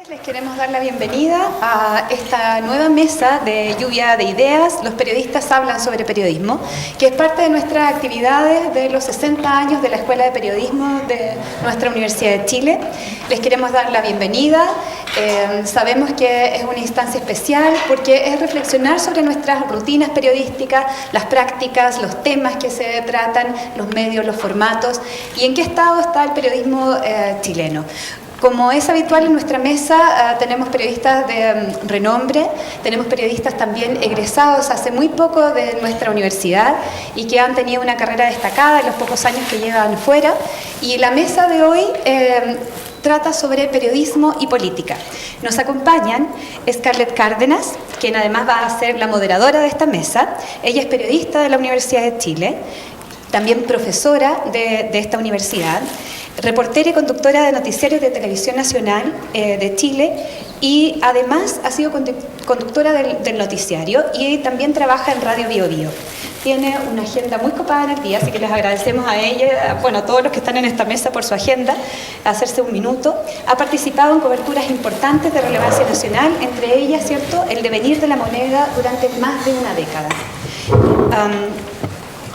Les queremos dar la bienvenida a esta nueva mesa de lluvia de ideas. Los periodistas hablan sobre periodismo, que es parte de nuestras actividades de los 60 años de la Escuela de Periodismo de nuestra Universidad de Chile. Les queremos dar la bienvenida. Sabemos que es una instancia especial porque es reflexionar sobre nuestras rutinas periodísticas, las prácticas, los temas que se tratan, los medios, los formatos y en qué estado está el periodismo chileno. Como es habitual en nuestra mesa, tenemos periodistas de renombre, tenemos periodistas también egresados hace muy poco de nuestra universidad y que han tenido una carrera destacada en los pocos años que llevan fuera. Y la mesa de hoy trata sobre periodismo y política. Nos acompañan Scarlett Cárdenas, quien además va a ser la moderadora de esta mesa. Ella es periodista de la Universidad de Chile, también profesora de esta universidad, reportera y conductora de noticiarios de Televisión Nacional de Chile y además ha sido conductora del noticiario y también trabaja en Radio Bio Bio. Tiene una agenda muy copada en el día, así que les agradecemos a ella, bueno, a todos los que están en esta mesa por su agenda, hacerse un minuto. Ha participado en coberturas importantes de relevancia nacional, entre ellas, ¿cierto?, el devenir de la moneda durante más de una década.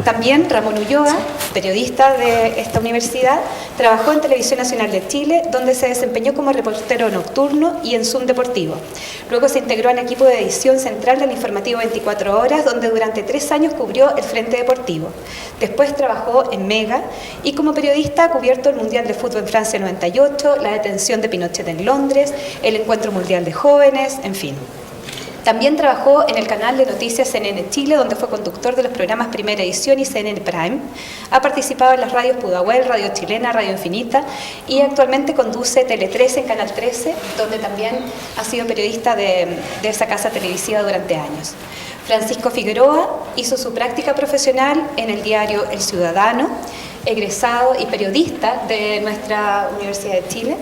También Ramón Ulloa, periodista de esta universidad, trabajó en Televisión Nacional de Chile, donde se desempeñó como reportero nocturno y en Zoom Deportivo. Luego se integró al equipo de edición central del informativo 24 Horas, donde durante 3 años cubrió el Frente Deportivo. Después trabajó en Mega y como periodista ha cubierto el Mundial de Fútbol en Francia 98, la detención de Pinochet en Londres, el Encuentro Mundial de Jóvenes, en fin. También trabajó en el canal de noticias CNN Chile, donde fue conductor de los programas Primera Edición y CNN Prime. Ha participado en las radios Pudahuel, Radio Chilena, Radio Infinita y actualmente conduce Tele 13 en Canal 13, donde también ha sido periodista de esa casa televisiva durante años. Francisco Figueroa hizo su práctica profesional en el diario El Ciudadano, egresado y periodista de nuestra Universidad de Chile.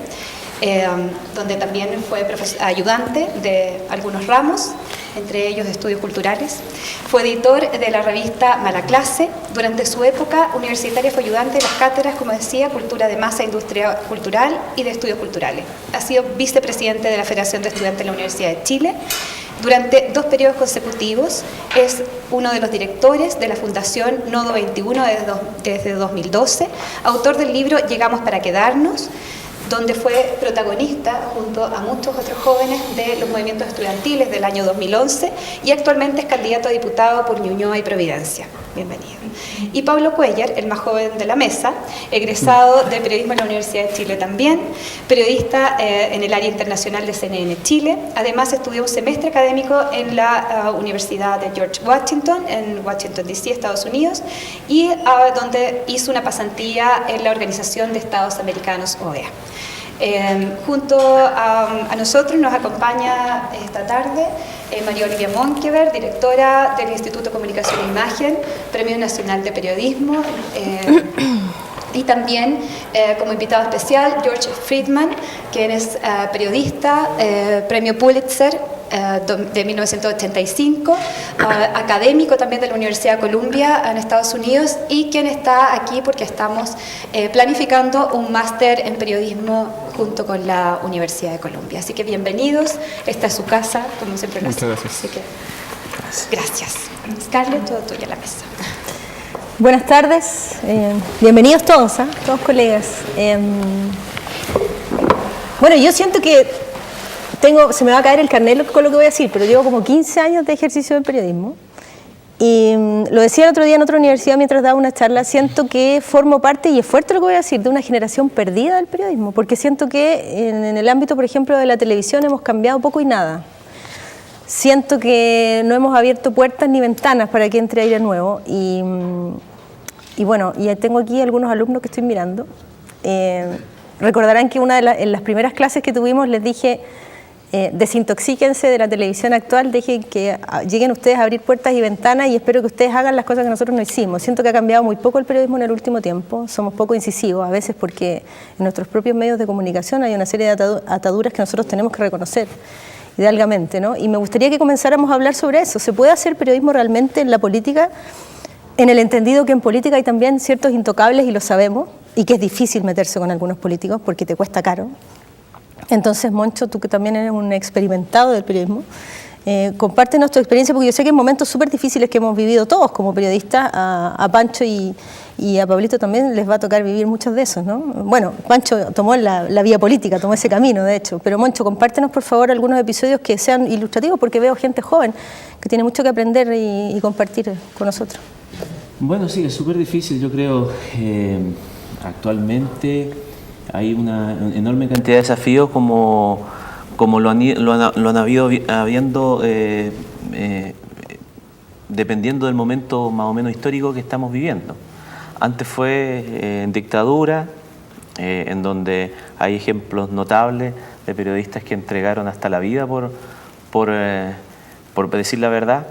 Donde también fue ayudante de algunos ramos, entre ellos de estudios culturales. Fue editor de la revista Mala Clase. Durante su época universitaria fue ayudante de las cátedras, como decía, Cultura de Masa, Industria Cultural y de Estudios Culturales. Ha sido vicepresidente de la Federación de Estudiantes de la Universidad de Chile. Durante 2 periodos consecutivos es uno de los directores de la Fundación Nodo 21 desde 2012, autor del libro Llegamos para quedarnos, donde fue protagonista junto a muchos otros jóvenes de los movimientos estudiantiles del año 2011 y actualmente es candidato a diputado por Ñuñoa y Providencia. Bienvenido. Y Pablo Cuellar, el más joven de la mesa, egresado de Periodismo en la Universidad de Chile también, periodista en el área internacional de CNN Chile. Además estudió un semestre académico en la Universidad de George Washington, en Washington DC, Estados Unidos, y donde hizo una pasantía en la Organización de Estados Americanos, OEA. Junto a nosotros nos acompaña esta tarde María Olivia Monkever, directora del Instituto Comunicación e Imagen, Premio Nacional de Periodismo, y también como invitado especial George Friedman, quien es periodista, Premio Pulitzer de 1985, académico también de la Universidad de Columbia en Estados Unidos y quien está aquí porque estamos planificando un máster en periodismo junto con la Universidad de Columbia. Así que bienvenidos, esta es su casa, como siempre lo hacemos. Muchas gracias. Así que, gracias. Scarlett, todo tuyo a la mesa. Buenas tardes, bienvenidos todos, todos colegas. Bueno, yo siento que se me va a caer el carnet con lo que voy a decir, pero llevo como 15 años de ejercicio del periodismo y lo decía el otro día en otra universidad mientras daba una charla, siento que formo parte, y es fuerte lo que voy a decir, de una generación perdida del periodismo, porque siento que en el ámbito, por ejemplo, de la televisión hemos cambiado poco y nada. Siento que no hemos abierto puertas ni ventanas para que entre aire nuevo y bueno, y tengo aquí algunos alumnos que estoy mirando. Recordarán que en las primeras clases que tuvimos les dije desintoxíquense de la televisión actual, dejen que lleguen ustedes a abrir puertas y ventanas y espero que ustedes hagan las cosas que nosotros no hicimos. Siento que ha cambiado muy poco el periodismo en el último tiempo, somos poco incisivos, a veces porque en nuestros propios medios de comunicación hay una serie de ataduras que nosotros tenemos que reconocer, idealmente, ¿no? Y me gustaría que comenzáramos a hablar sobre eso. ¿Se puede hacer periodismo realmente en la política? En el entendido que en política hay también ciertos intocables y lo sabemos, y que es difícil meterse con algunos políticos porque te cuesta caro. Entonces, Moncho, tú que también eres un experimentado del periodismo, compártenos tu experiencia, porque yo sé que en momentos súper difíciles que hemos vivido todos como periodistas, a Pancho y a Pablito también les va a tocar vivir muchos de esos, ¿no? Bueno, Pancho tomó la vía política, tomó ese camino, de hecho. Pero, Moncho, compártenos, por favor, algunos episodios que sean ilustrativos, porque veo gente joven que tiene mucho que aprender y compartir con nosotros. Bueno, sí, es súper difícil, yo creo. Actualmente hay una enorme cantidad de desafíos como lo han habiendo dependiendo del momento más o menos histórico que estamos viviendo. Antes fue en dictadura, en donde hay ejemplos notables de periodistas que entregaron hasta la vida por decir la verdad.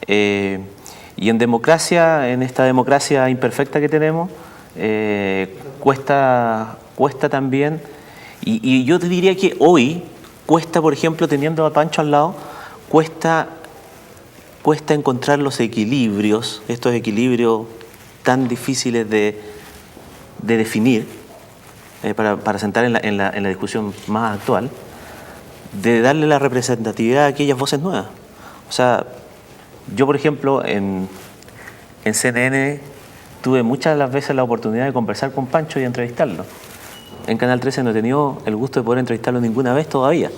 Y en democracia, en esta democracia imperfecta que tenemos, cuesta también, y yo te diría que hoy cuesta, por ejemplo, teniendo a Pancho al lado, cuesta encontrar los equilibrios, estos equilibrios tan difíciles de definir, para sentar en la discusión más actual, de darle la representatividad a aquellas voces nuevas. O sea, yo, por ejemplo, en CNN tuve muchas de las veces la oportunidad de conversar con Pancho y entrevistarlo. En Canal 13 no he tenido el gusto de poder entrevistarlo ninguna vez todavía.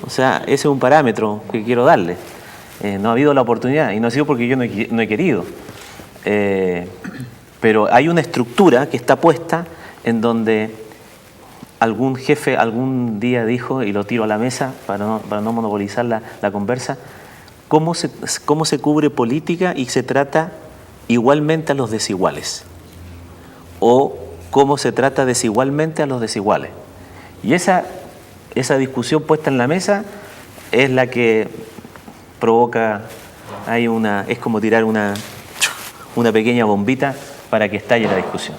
O sea, ese es un parámetro que quiero darle. No ha habido la oportunidad, y no ha sido porque yo no he querido. Pero hay una estructura que está puesta en donde algún jefe algún día dijo, y lo tiro a la mesa para no monopolizar la conversa, ¿cómo se cubre política y se trata igualmente a los desiguales? O cómo se trata desigualmente a los desiguales. Y esa discusión puesta en la mesa es la que provoca, es como tirar una pequeña bombita para que estalle la discusión.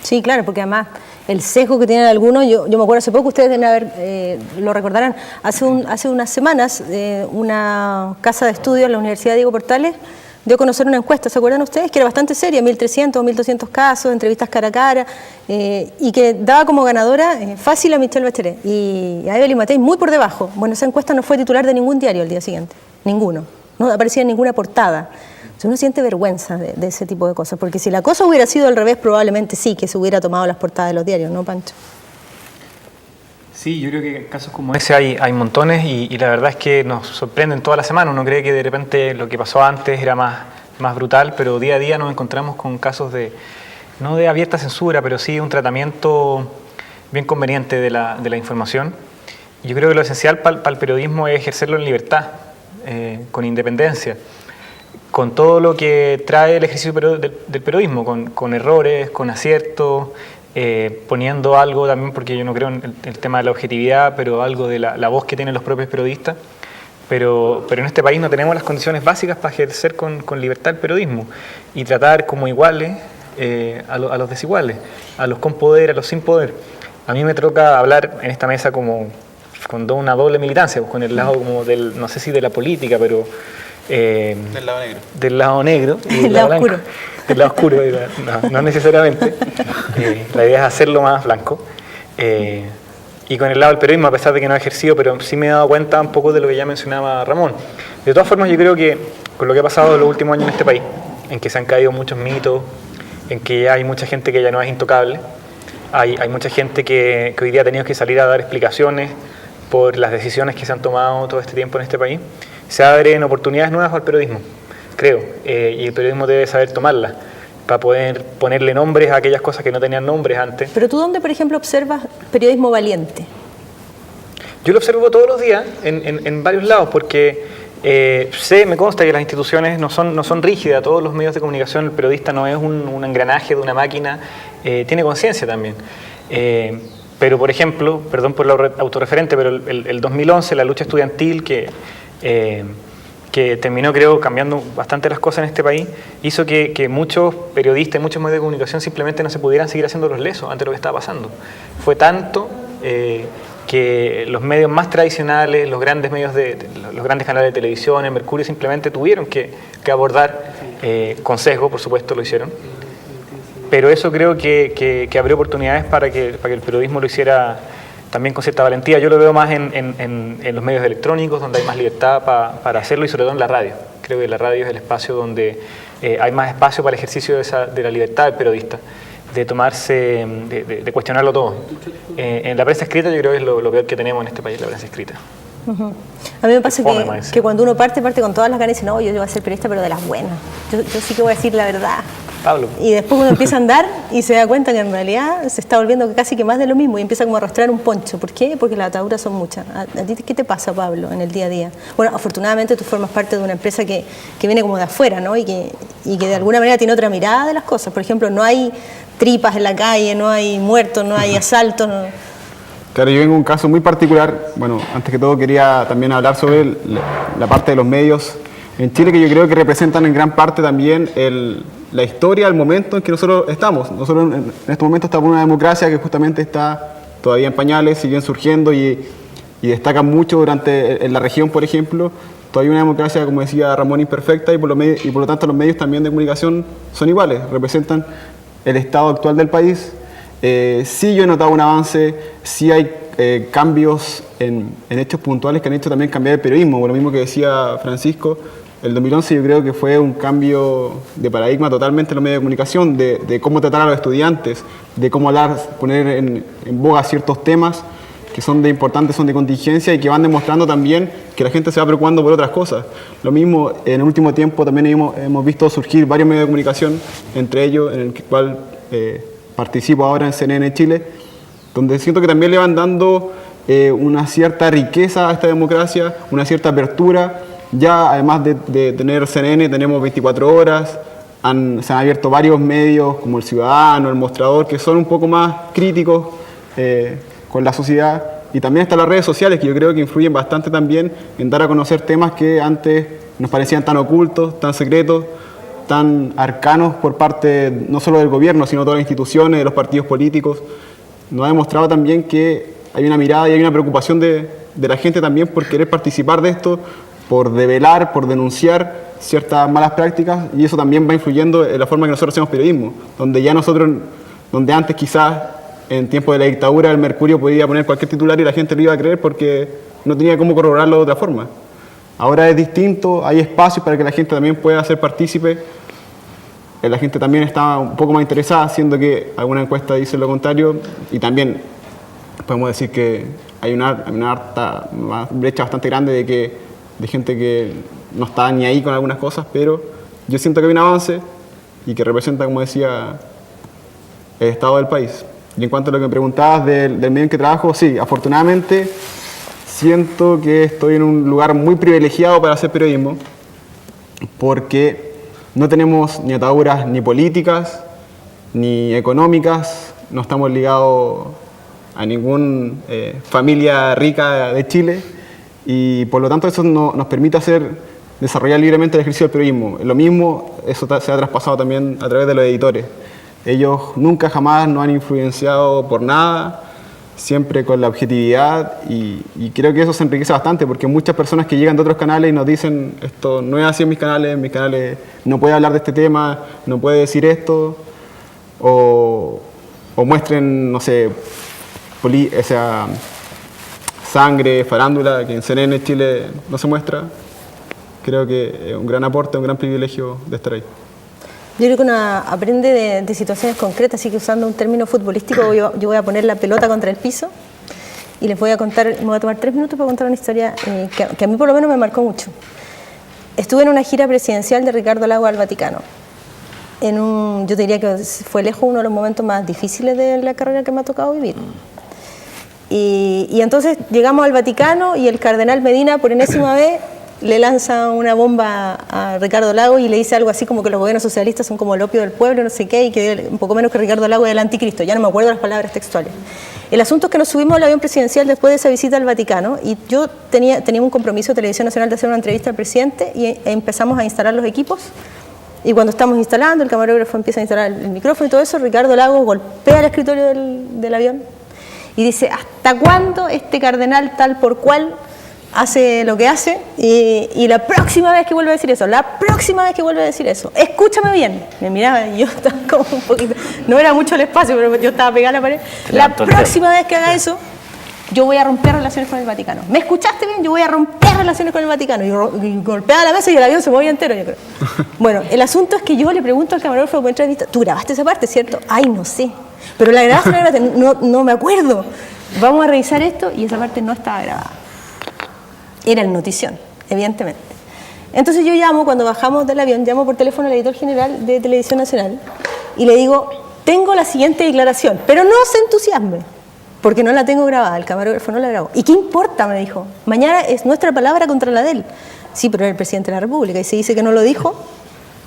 Sí, claro, porque además el sesgo que tienen algunos, yo me acuerdo hace poco, ustedes deben haber, lo recordarán, hace unas semanas, una casa de estudios en la Universidad Diego Portales dio a conocer una encuesta, ¿se acuerdan ustedes? Que era bastante seria, 1.300 o 1.200 casos, entrevistas cara a cara, y que daba como ganadora fácil a Michelle Bachelet y a Evelyn Matei muy por debajo. Bueno, esa encuesta no fue titular de ningún diario al día siguiente, ninguno, no aparecía en ninguna portada. Entonces uno siente vergüenza de ese tipo de cosas, porque si la cosa hubiera sido al revés, probablemente sí, que se hubiera tomado las portadas de los diarios, ¿no, Pancho? Sí, yo creo que casos como ese hay montones y la verdad es que nos sorprenden toda la semana. Uno cree que de repente lo que pasó antes era más brutal, pero día a día nos encontramos con casos no de abierta censura, pero sí un tratamiento bien conveniente de la información. Yo creo que lo esencial para el periodismo es ejercerlo en libertad, con independencia, con todo lo que trae el ejercicio del periodismo, con errores, con aciertos, poniendo algo también, porque yo no creo en el tema de la objetividad, pero algo de la voz que tienen los propios periodistas. Pero en este país no tenemos las condiciones básicas para ejercer con libertad el periodismo y tratar como iguales a los desiguales, a los con poder, a los sin poder. A mí me toca hablar en esta mesa como con una doble militancia, con el lado como no sé si de la política, pero del lado negro. Del lado negro. Y del lado oscuro. Del lado oscuro, no necesariamente. La idea es hacerlo más blanco. Y con el lado del periodismo, a pesar de que no he ejercido, pero sí me he dado cuenta un poco de lo que ya mencionaba Ramón. De todas formas, yo creo que con lo que ha pasado en los últimos años en este país, en que se han caído muchos mitos, en que ya hay mucha gente que ya no es intocable, hay mucha gente que hoy día ha tenido que salir a dar explicaciones por las decisiones que se han tomado todo este tiempo en este país, se abren oportunidades nuevas al periodismo, creo, y el periodismo debe saber tomarlas para poder ponerle nombres a aquellas cosas que no tenían nombres antes. Pero tú, ¿dónde, por ejemplo, observas periodismo valiente? Yo lo observo todos los días en varios lados, porque me consta que las instituciones no son rígidas. Todos los medios de comunicación, el periodista no es un engranaje de una máquina, tiene conciencia también. Pero, por ejemplo, perdón por lo autorreferente, pero el 2011, la lucha estudiantil que terminó, creo, cambiando bastante las cosas en este país, hizo que muchos periodistas y muchos medios de comunicación simplemente no se pudieran seguir haciendo los lesos ante lo que estaba pasando. Fue tanto que los medios más tradicionales, los grandes medios los grandes canales de televisión, el Mercurio, simplemente tuvieron que abordar, con sesgo, por supuesto, lo hicieron. Pero eso creo que abrió oportunidades para que el periodismo lo hiciera también con cierta valentía. Yo lo veo más en los medios electrónicos, donde hay más libertad para hacerlo, y sobre todo en la radio. Creo que la radio es el espacio donde hay más espacio para el ejercicio de la libertad del periodista, de tomarse, de cuestionarlo todo. En la prensa escrita yo creo que es lo peor que tenemos en este país, la prensa escrita. A mí me pasa que cuando uno parte con todas las ganas y dice, no, yo voy a ser periodista, pero de las buenas. Yo sí que voy a decir la verdad. Pablo. Y después uno empieza a andar y se da cuenta que en realidad se está volviendo casi que más de lo mismo y empieza como a arrastrar un poncho. ¿Por qué? Porque las ataduras son muchas. ¿A ti qué te pasa, Pablo, en el día a día? Bueno, afortunadamente tú formas parte de una empresa que viene como de afuera, ¿no? Y que de alguna manera tiene otra mirada de las cosas. Por ejemplo, no hay tripas en la calle, no hay muertos, no hay asaltos. No. Claro, yo vengo de un caso muy particular. Bueno, antes que todo quería también hablar sobre la parte de los medios en Chile, que yo creo que representan en gran parte también la historia, el momento en que nosotros estamos. Nosotros en este momento estamos en una democracia que justamente está todavía en pañales, siguen surgiendo y destacan mucho en la región, por ejemplo. Todavía una democracia, como decía Ramón, imperfecta, y por lo tanto los medios también de comunicación son iguales, representan el estado actual del país. Sí, yo he notado un avance, sí hay cambios en hechos puntuales que han hecho también cambiar el periodismo. Lo mismo que decía Francisco, el 2011 yo creo que fue un cambio de paradigma totalmente en los medios de comunicación, de cómo tratar a los estudiantes, de cómo hablar, poner en boga ciertos temas que son de importantes, son de contingencia y que van demostrando también que la gente se va preocupando por otras cosas. Lo mismo, en el último tiempo también hemos visto surgir varios medios de comunicación, entre ellos en el cual participo ahora en CNN Chile, donde siento que también le van dando una cierta riqueza a esta democracia, una cierta apertura. Ya además de tener CNN, tenemos 24 horas, se han abierto varios medios como El Ciudadano, El Mostrador, que son un poco más críticos con la sociedad. Y también están las redes sociales, que yo creo que influyen bastante también en dar a conocer temas que antes nos parecían tan ocultos, tan secretos, tan arcanos por parte no solo del gobierno, sino de todas las instituciones, de los partidos políticos. Nos ha demostrado también que hay una mirada y hay una preocupación de la gente también por querer participar de esto, por develar, por denunciar ciertas malas prácticas, y eso también va influyendo en la forma que nosotros hacemos periodismo, donde antes quizás en tiempos de la dictadura el Mercurio podía poner cualquier titular y la gente lo iba a creer porque no tenía cómo corroborarlo de otra forma. Ahora es distinto, hay espacios para que la gente también pueda ser partícipe, la gente también está un poco más interesada, siendo que alguna encuesta dice lo contrario, y también podemos decir que hay una brecha bastante grande de gente que no está ni ahí con algunas cosas, pero yo siento que hay un avance y que representa, como decía, el estado del país. Y en cuanto a lo que me preguntabas del medio en que trabajo, sí, afortunadamente siento que estoy en un lugar muy privilegiado para hacer periodismo, porque no tenemos ni ataduras ni políticas, ni económicas, no estamos ligados a ninguna familia rica de Chile, y por lo tanto eso nos permite desarrollar libremente el ejercicio del periodismo. Lo mismo, eso se ha traspasado también a través de los editores. Ellos nunca jamás nos han influenciado por nada, siempre con la objetividad, y creo que eso se enriquece bastante, porque muchas personas que llegan de otros canales y nos dicen, esto no es así en mis canales no puede hablar de este tema, no puede decir esto, o muestren, no sé, sangre, farándula, que en CNN Chile no se muestra. Creo que es un gran aporte, un gran privilegio de estar ahí. Yo creo que uno aprende de situaciones concretas, así que usando un término futbolístico, yo voy a poner la pelota contra el piso y les voy a contar, me voy a tomar 3 minutos para contar una historia que a mí por lo menos me marcó mucho. Estuve en una gira presidencial de Ricardo Lagos al Vaticano. Yo diría que fue lejos uno de los momentos más difíciles de la carrera que me ha tocado vivir. Y entonces llegamos al Vaticano y el cardenal Medina por enésima vez le lanza una bomba a Ricardo Lagos y le dice algo así como que los gobiernos socialistas son como el opio del pueblo, no sé qué, y que un poco menos que Ricardo Lagos es el anticristo. Ya no me acuerdo las palabras textuales. El asunto es que nos subimos al avión presidencial después de esa visita al Vaticano y yo tenía un compromiso de Televisión Nacional de hacer una entrevista al presidente y empezamos a instalar los equipos. Y cuando estamos instalando, el camarógrafo empieza a instalar el micrófono y todo eso, Ricardo Lagos golpea el escritorio del avión y dice, ¿hasta cuándo este cardenal tal por cual hace lo que hace? Y la próxima vez que vuelve a decir eso, escúchame bien. Me miraba y yo estaba como un poquito, no era mucho el espacio, pero yo estaba pegada a la pared. La próxima vez que haga eso, yo voy a romper relaciones con el Vaticano. ¿Me escuchaste bien? Yo voy a romper relaciones con el Vaticano. Y golpeaba la mesa y el avión se movía entero, yo creo. Bueno, el asunto es que yo le pregunto al camarógrafo por entrevista, ¿tú grabaste esa parte, cierto? Ay, no sé. Pero la grabaste, no me acuerdo. Vamos a revisar esto y esa parte no estaba grabada. Era el notición, evidentemente. Entonces yo llamo, cuando bajamos del avión, llamo por teléfono al editor general de Televisión Nacional y le digo, tengo la siguiente declaración, pero no se entusiasme, porque no la tengo grabada, el camarógrafo no la grabó. ¿Y qué importa? Me dijo. Mañana es nuestra palabra contra la de él. Sí, pero era el presidente de la República y se dice que no lo dijo,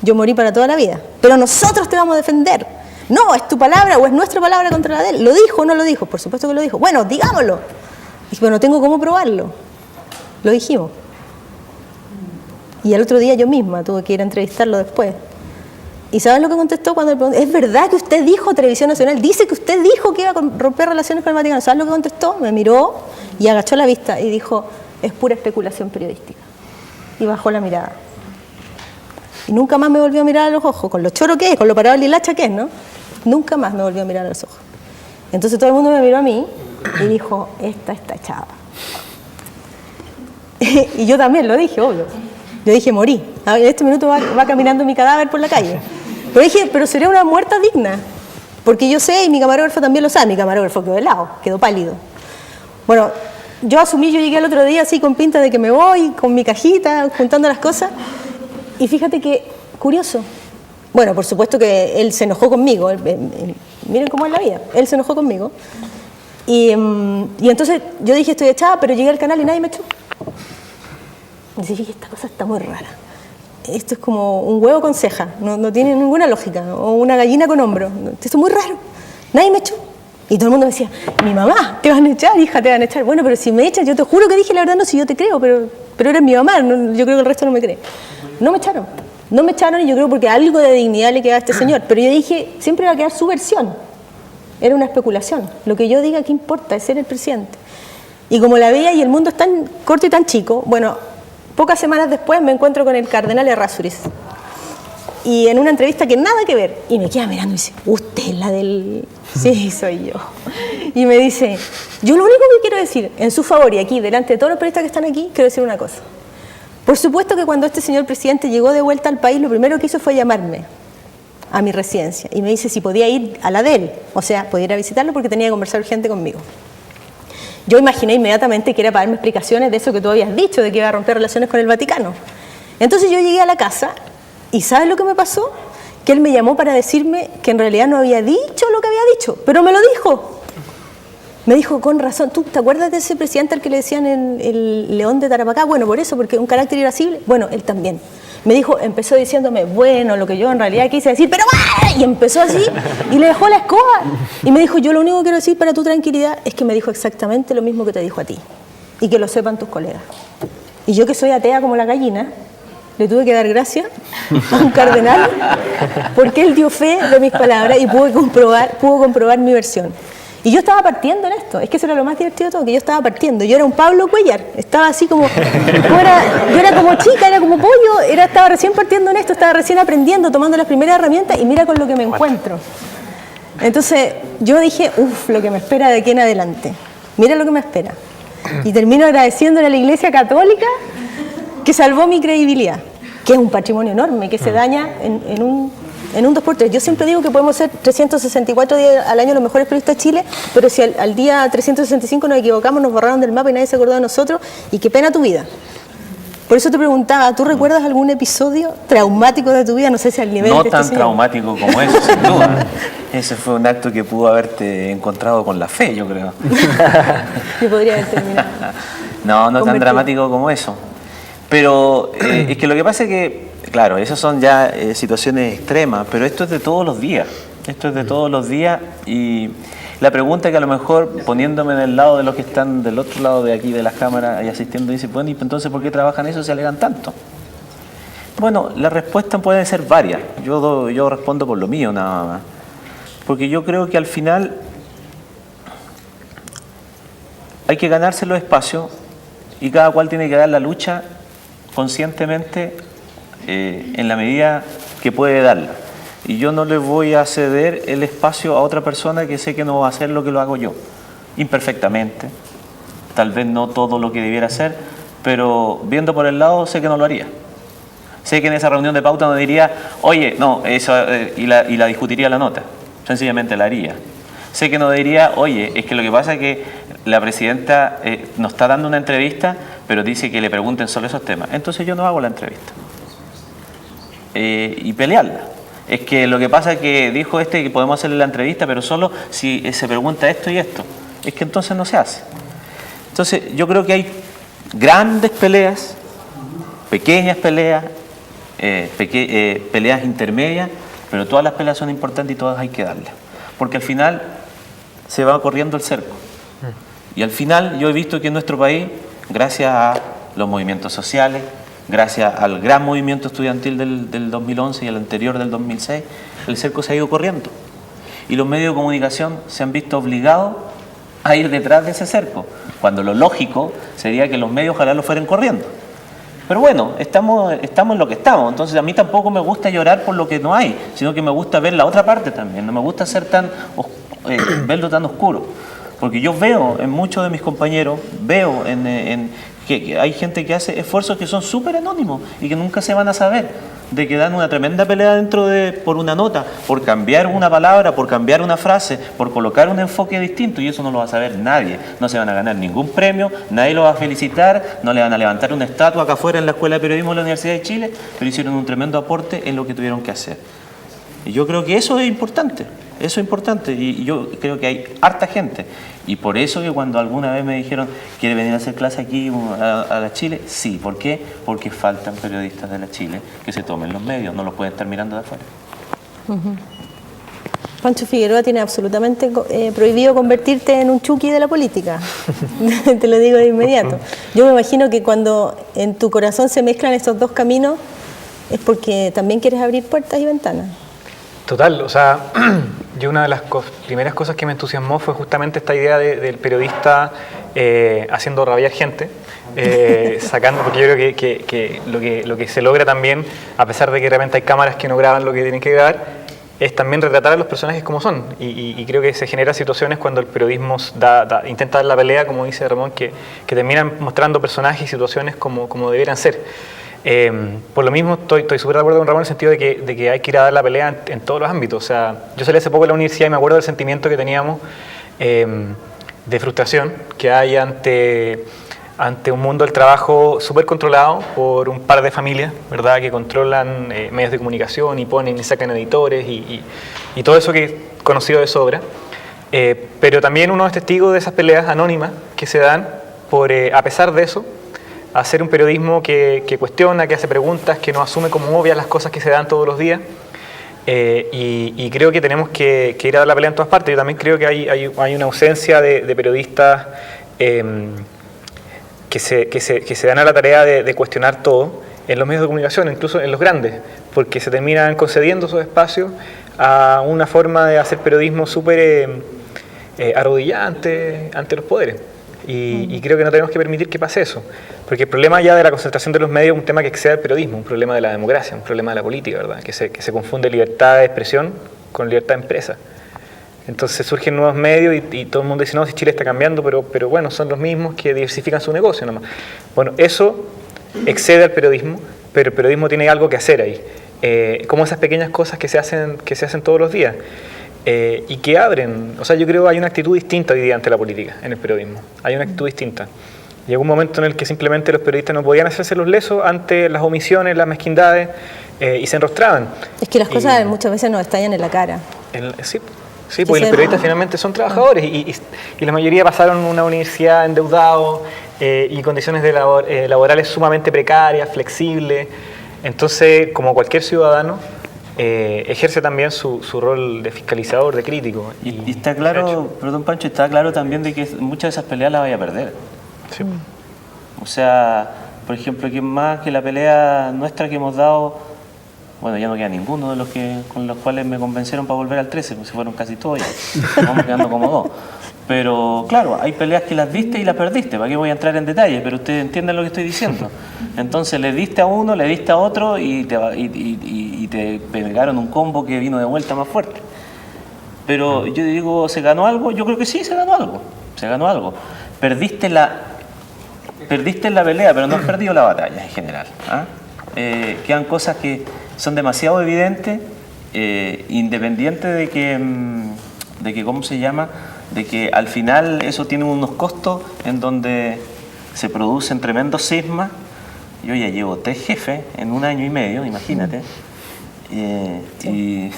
yo morí para toda la vida. Pero nosotros te vamos a defender. No, es tu palabra o es nuestra palabra contra la de él. ¿Lo dijo o no lo dijo? Por supuesto que lo dijo. Bueno, digámoslo. Dije, pero no tengo cómo probarlo. Lo dijimos. Y al otro día yo misma tuve que ir a entrevistarlo después. ¿Y sabes lo que contestó cuando le pregunté? ¿Es verdad que usted dijo, Televisión Nacional, dice que usted dijo que iba a romper relaciones con el Vaticano? ¿Sabes lo que contestó? Me miró y agachó la vista y dijo, es pura especulación periodística. Y bajó la mirada. Y nunca más me volvió a mirar a los ojos, con lo choro que es, con lo parado de hilacha que es, ¿no? Nunca más me volvió a mirar a los ojos. Entonces todo el mundo me miró a mí y dijo, esta está echada. Y yo también lo dije, obvio. Yo dije, morí. En este minuto va caminando mi cadáver por la calle. Pero dije, pero sería una muerta digna. Porque yo sé, y mi camarógrafo también lo sabe, mi camarógrafo quedó helado, quedó pálido. Bueno, yo asumí, yo llegué el otro día así con pinta de que me voy, con mi cajita, juntando las cosas. Y fíjate que, curioso. Bueno, por supuesto que él se enojó conmigo. Miren cómo es la vida. Él se enojó conmigo. Y entonces yo dije, estoy echada, pero llegué al canal y nadie me echó. Y dije, esta cosa está muy rara. Esto es como un huevo con ceja, no tiene ninguna lógica. O una gallina con hombro. Esto es muy raro. Nadie me echó. Y todo el mundo me decía, mi mamá, te van a echar, hija, te van a echar. Bueno, pero si me echan, yo te juro que dije la verdad, no, si yo te creo, pero eres mi mamá, yo creo que el resto no me cree. No me echaron. No me echaron y yo creo porque algo de dignidad le queda a este señor. Pero yo dije, siempre va a quedar su versión. Era una especulación. Lo que yo diga, ¿qué importa? Es ser el presidente. Y como la veía y el mundo es tan corto y tan chico, bueno, pocas semanas después me encuentro con el cardenal Errázuriz. Y en una entrevista que nada que ver. Y me queda mirando y dice, ¿usted es la del...? Sí, soy yo. Y me dice, yo lo único que quiero decir en su favor y aquí, delante de todos los periodistas que están aquí, quiero decir una cosa. Por supuesto que cuando este señor presidente llegó de vuelta al país, lo primero que hizo fue llamarme a mi residencia. Y me dice si podía ir a la de él. O sea, podía ir a visitarlo porque tenía que conversar urgente conmigo. Yo imaginé inmediatamente que era para darme explicaciones de eso que tú habías dicho, de que iba a romper relaciones con el Vaticano. Entonces yo llegué a la casa y ¿sabes lo que me pasó? Que él me llamó para decirme que en realidad no había dicho lo que había dicho, pero me lo dijo. Me dijo, con razón, ¿tú te acuerdas de ese presidente al que le decían el león de Tarapacá? Bueno, por eso, porque un carácter irascible. Bueno, él también. Me dijo, empezó diciéndome, bueno, lo que yo en realidad quise decir, pero ¡ah! Y empezó así y le dejó la escoba. Y me dijo, yo lo único que quiero decir para tu tranquilidad es que me dijo exactamente lo mismo que te dijo a ti. Y que lo sepan tus colegas. Y yo que soy atea como la gallina, le tuve que dar gracias a un cardenal porque él dio fe de mis palabras y pudo comprobar mi versión. Y yo estaba partiendo en esto, es que eso era lo más divertido de todo, que yo estaba partiendo. Yo era un Pablo Cuellar, estaba así como, yo era como chica, era como pollo, estaba recién partiendo en esto, estaba recién aprendiendo, tomando las primeras herramientas y mira con lo que me encuentro. Entonces yo dije, lo que me espera de aquí en adelante, mira lo que me espera. Y termino agradeciéndole a la Iglesia Católica que salvó mi credibilidad, que es un patrimonio enorme, que se daña en un 2x3. Yo siempre digo que podemos ser 364 días al año los mejores periodistas de Chile, pero si al día 365 nos equivocamos, nos borraron del mapa y nadie se acordó de nosotros, y qué pena tu vida. Por eso te preguntaba, ¿tú recuerdas algún episodio traumático de tu vida? No sé si al nivel no de tan señor. Traumático como eso, sin duda. Ese fue un acto que pudo haberte encontrado con la fe, yo creo. Yo podría haber terminado. No tan dramático como eso. Pero es que lo que pasa es que, claro, esas son ya situaciones extremas, pero esto es de todos los días. Esto es de todos los días y la pregunta que a lo mejor poniéndome en el lado de los que están del otro lado de aquí de las cámaras y asistiendo dice, bueno, ¿y entonces por qué trabajan eso si se alegan tanto? Bueno, las respuestas pueden ser varias. Yo respondo por lo mío nada más. Porque yo creo que al final hay que ganarse los espacios y cada cual tiene que dar la lucha conscientemente en la medida que puede darla. Y yo no le voy a ceder el espacio a otra persona que sé que no va a hacer lo que lo hago yo, imperfectamente, tal vez no todo lo que debiera hacer, pero viendo por el lado sé que no lo haría. Sé que en esa reunión de pauta no diría, oye, no, eso, y la discutiría la nota, sencillamente la haría. Sé que no diría, oye, es que lo que pasa es que la presidenta nos está dando una entrevista, pero dice que le pregunten sobre esos temas. Entonces yo no hago la entrevista. Y pelearla. Es que lo que pasa es que dijo que podemos hacerle la entrevista, pero solo si se pregunta esto y esto. Es que entonces no se hace. Entonces yo creo que hay grandes peleas, pequeñas peleas, peleas intermedias, pero todas las peleas son importantes y todas hay que darlas. Porque al final se va corriendo el cerco. Y al final yo he visto que en nuestro país, gracias a los movimientos sociales, gracias al gran movimiento estudiantil del 2011 y el anterior del 2006, el cerco se ha ido corriendo. Y los medios de comunicación se han visto obligados a ir detrás de ese cerco, cuando lo lógico sería que los medios ojalá lo fueran corriendo. Pero bueno, estamos en lo que estamos, entonces a mí tampoco me gusta llorar por lo que no hay, sino que me gusta ver la otra parte también, no me gusta ser verlo tan oscuro, porque yo veo en muchos de mis compañeros, veo que hay gente que hace esfuerzos que son súper anónimos y que nunca se van a saber, de que dan una tremenda pelea por una nota, por cambiar una palabra, por cambiar una frase, por colocar un enfoque distinto, y eso no lo va a saber nadie. No se van a ganar ningún premio, nadie lo va a felicitar, no le van a levantar una estatua acá afuera en la Escuela de Periodismo de la Universidad de Chile, pero hicieron un tremendo aporte en lo que tuvieron que hacer. Y yo creo que eso es importante, y yo creo que hay harta gente. Y por eso que cuando alguna vez me dijeron, ¿quiere venir a hacer clase aquí a la Chile? Sí, ¿por qué? Porque faltan periodistas de la Chile que se tomen los medios, no los pueden estar mirando de afuera. Pancho Figueroa tiene absolutamente prohibido convertirte en un Chucky de la política. Te lo digo de inmediato. Yo me imagino que cuando en tu corazón se mezclan estos dos caminos es porque también quieres abrir puertas y ventanas. Total, o sea, yo una de las primeras cosas que me entusiasmó fue justamente esta idea del periodista haciendo rabiar gente, sacando, porque yo creo que lo que se logra también, a pesar de que de repente hay cámaras que no graban lo que tienen que grabar, es también retratar a los personajes como son, y creo que se generan situaciones cuando el periodismo intenta dar la pelea, como dice Ramón, que terminan mostrando personajes y situaciones como debieran ser. Por lo mismo estoy súper de acuerdo con Ramón en el sentido de que hay que ir a dar la pelea en todos los ámbitos. O sea, yo salí hace poco de la universidad y me acuerdo del sentimiento que teníamos de frustración que hay ante un mundo del trabajo súper controlado por un par de familias, ¿verdad?, que controlan medios de comunicación y ponen y sacan editores y todo eso que es conocido de sobra. Pero también uno es testigo de esas peleas anónimas que se dan por, a pesar de eso, hacer un periodismo que cuestiona, que hace preguntas, que no asume como obvias las cosas que se dan todos los días. Y creo que tenemos que ir a dar la pelea en todas partes. Yo también creo que hay una ausencia de periodistas que se dan a la tarea de cuestionar todo en los medios de comunicación, incluso en los grandes, porque se terminan concediendo esos espacios a una forma de hacer periodismo súper arrodillante ante los poderes. Y creo que no tenemos que permitir que pase eso, porque el problema ya de la concentración de los medios es un tema que excede al periodismo, un problema de la democracia, un problema de la política, ¿verdad? Que se confunde libertad de expresión con libertad de empresa. Entonces surgen nuevos medios y todo el mundo dice, no, si Chile está cambiando, pero bueno, son los mismos que diversifican su negocio nomás. Bueno, eso excede al periodismo, pero el periodismo tiene algo que hacer ahí, como esas pequeñas cosas que se hacen todos los días. Y que abren, o sea, yo creo que hay una actitud distinta hoy día ante la política en el periodismo, hay una actitud distinta. Llegó un momento en el que simplemente los periodistas no podían hacerse los lesos ante las omisiones, las mezquindades, y se enrostraban. Es que las cosas muchas veces nos estallan en la cara. Sí, porque los periodistas finalmente son trabajadores y la mayoría pasaron una universidad endeudados y condiciones laborales sumamente precarias, flexibles. Entonces, como cualquier ciudadano, ejerce también su rol de fiscalizador, de crítico. Y está claro, perdón Pancho, está claro también de que muchas de esas peleas las vaya a perder. Sí. O sea, por ejemplo, ¿quién más que la pelea nuestra que hemos dado? Bueno, ya no queda ninguno de los con los cuales me convencieron para volver al 13, pues se fueron casi todos ya. Vamos quedando como dos. Pero claro, hay peleas que las diste y las perdiste, ¿para qué voy a entrar en detalle? Pero ustedes entienden lo que estoy diciendo. Entonces le diste a uno, le diste a otro y te pegaron un combo que vino de vuelta más fuerte. Pero yo digo, ¿se ganó algo? Yo creo que sí, se ganó algo. perdiste la pelea, pero no has perdido la batalla en general. ¿Ah? Quedan cosas que son demasiado evidentes, independiente de que, ¿cómo se llama? De que al final eso tiene unos costos en donde se producen tremendos sismas. Yo ya llevo 3 jefes en 1 año y medio, imagínate. Y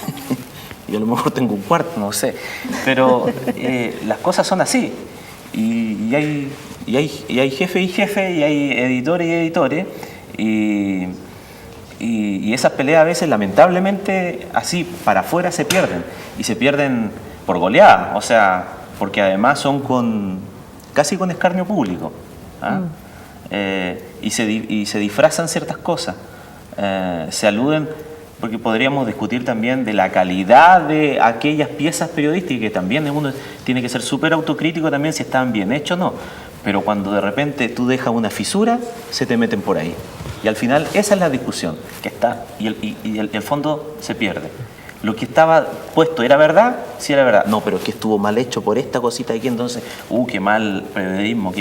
yo a lo mejor tengo un cuarto, no sé. Pero las cosas son así. Y hay jefes y jefes, y hay editores y editores. Y esas peleas a veces, lamentablemente, así para afuera se pierden. Y se pierden por goleada. O sea, porque además son casi con escarnio público. ¿Ah? Y se disfrazan ciertas cosas, se aluden, porque podríamos discutir también de la calidad de aquellas piezas periodísticas, que también uno tiene que ser súper autocrítico también si están bien hechos o no, pero cuando de repente tú dejas una fisura, se te meten por ahí. Y al final esa es la discusión que está, y el fondo se pierde. Lo que estaba puesto era verdad, sí era verdad. No, pero es que estuvo mal hecho por esta cosita aquí, entonces, qué mal periodismo,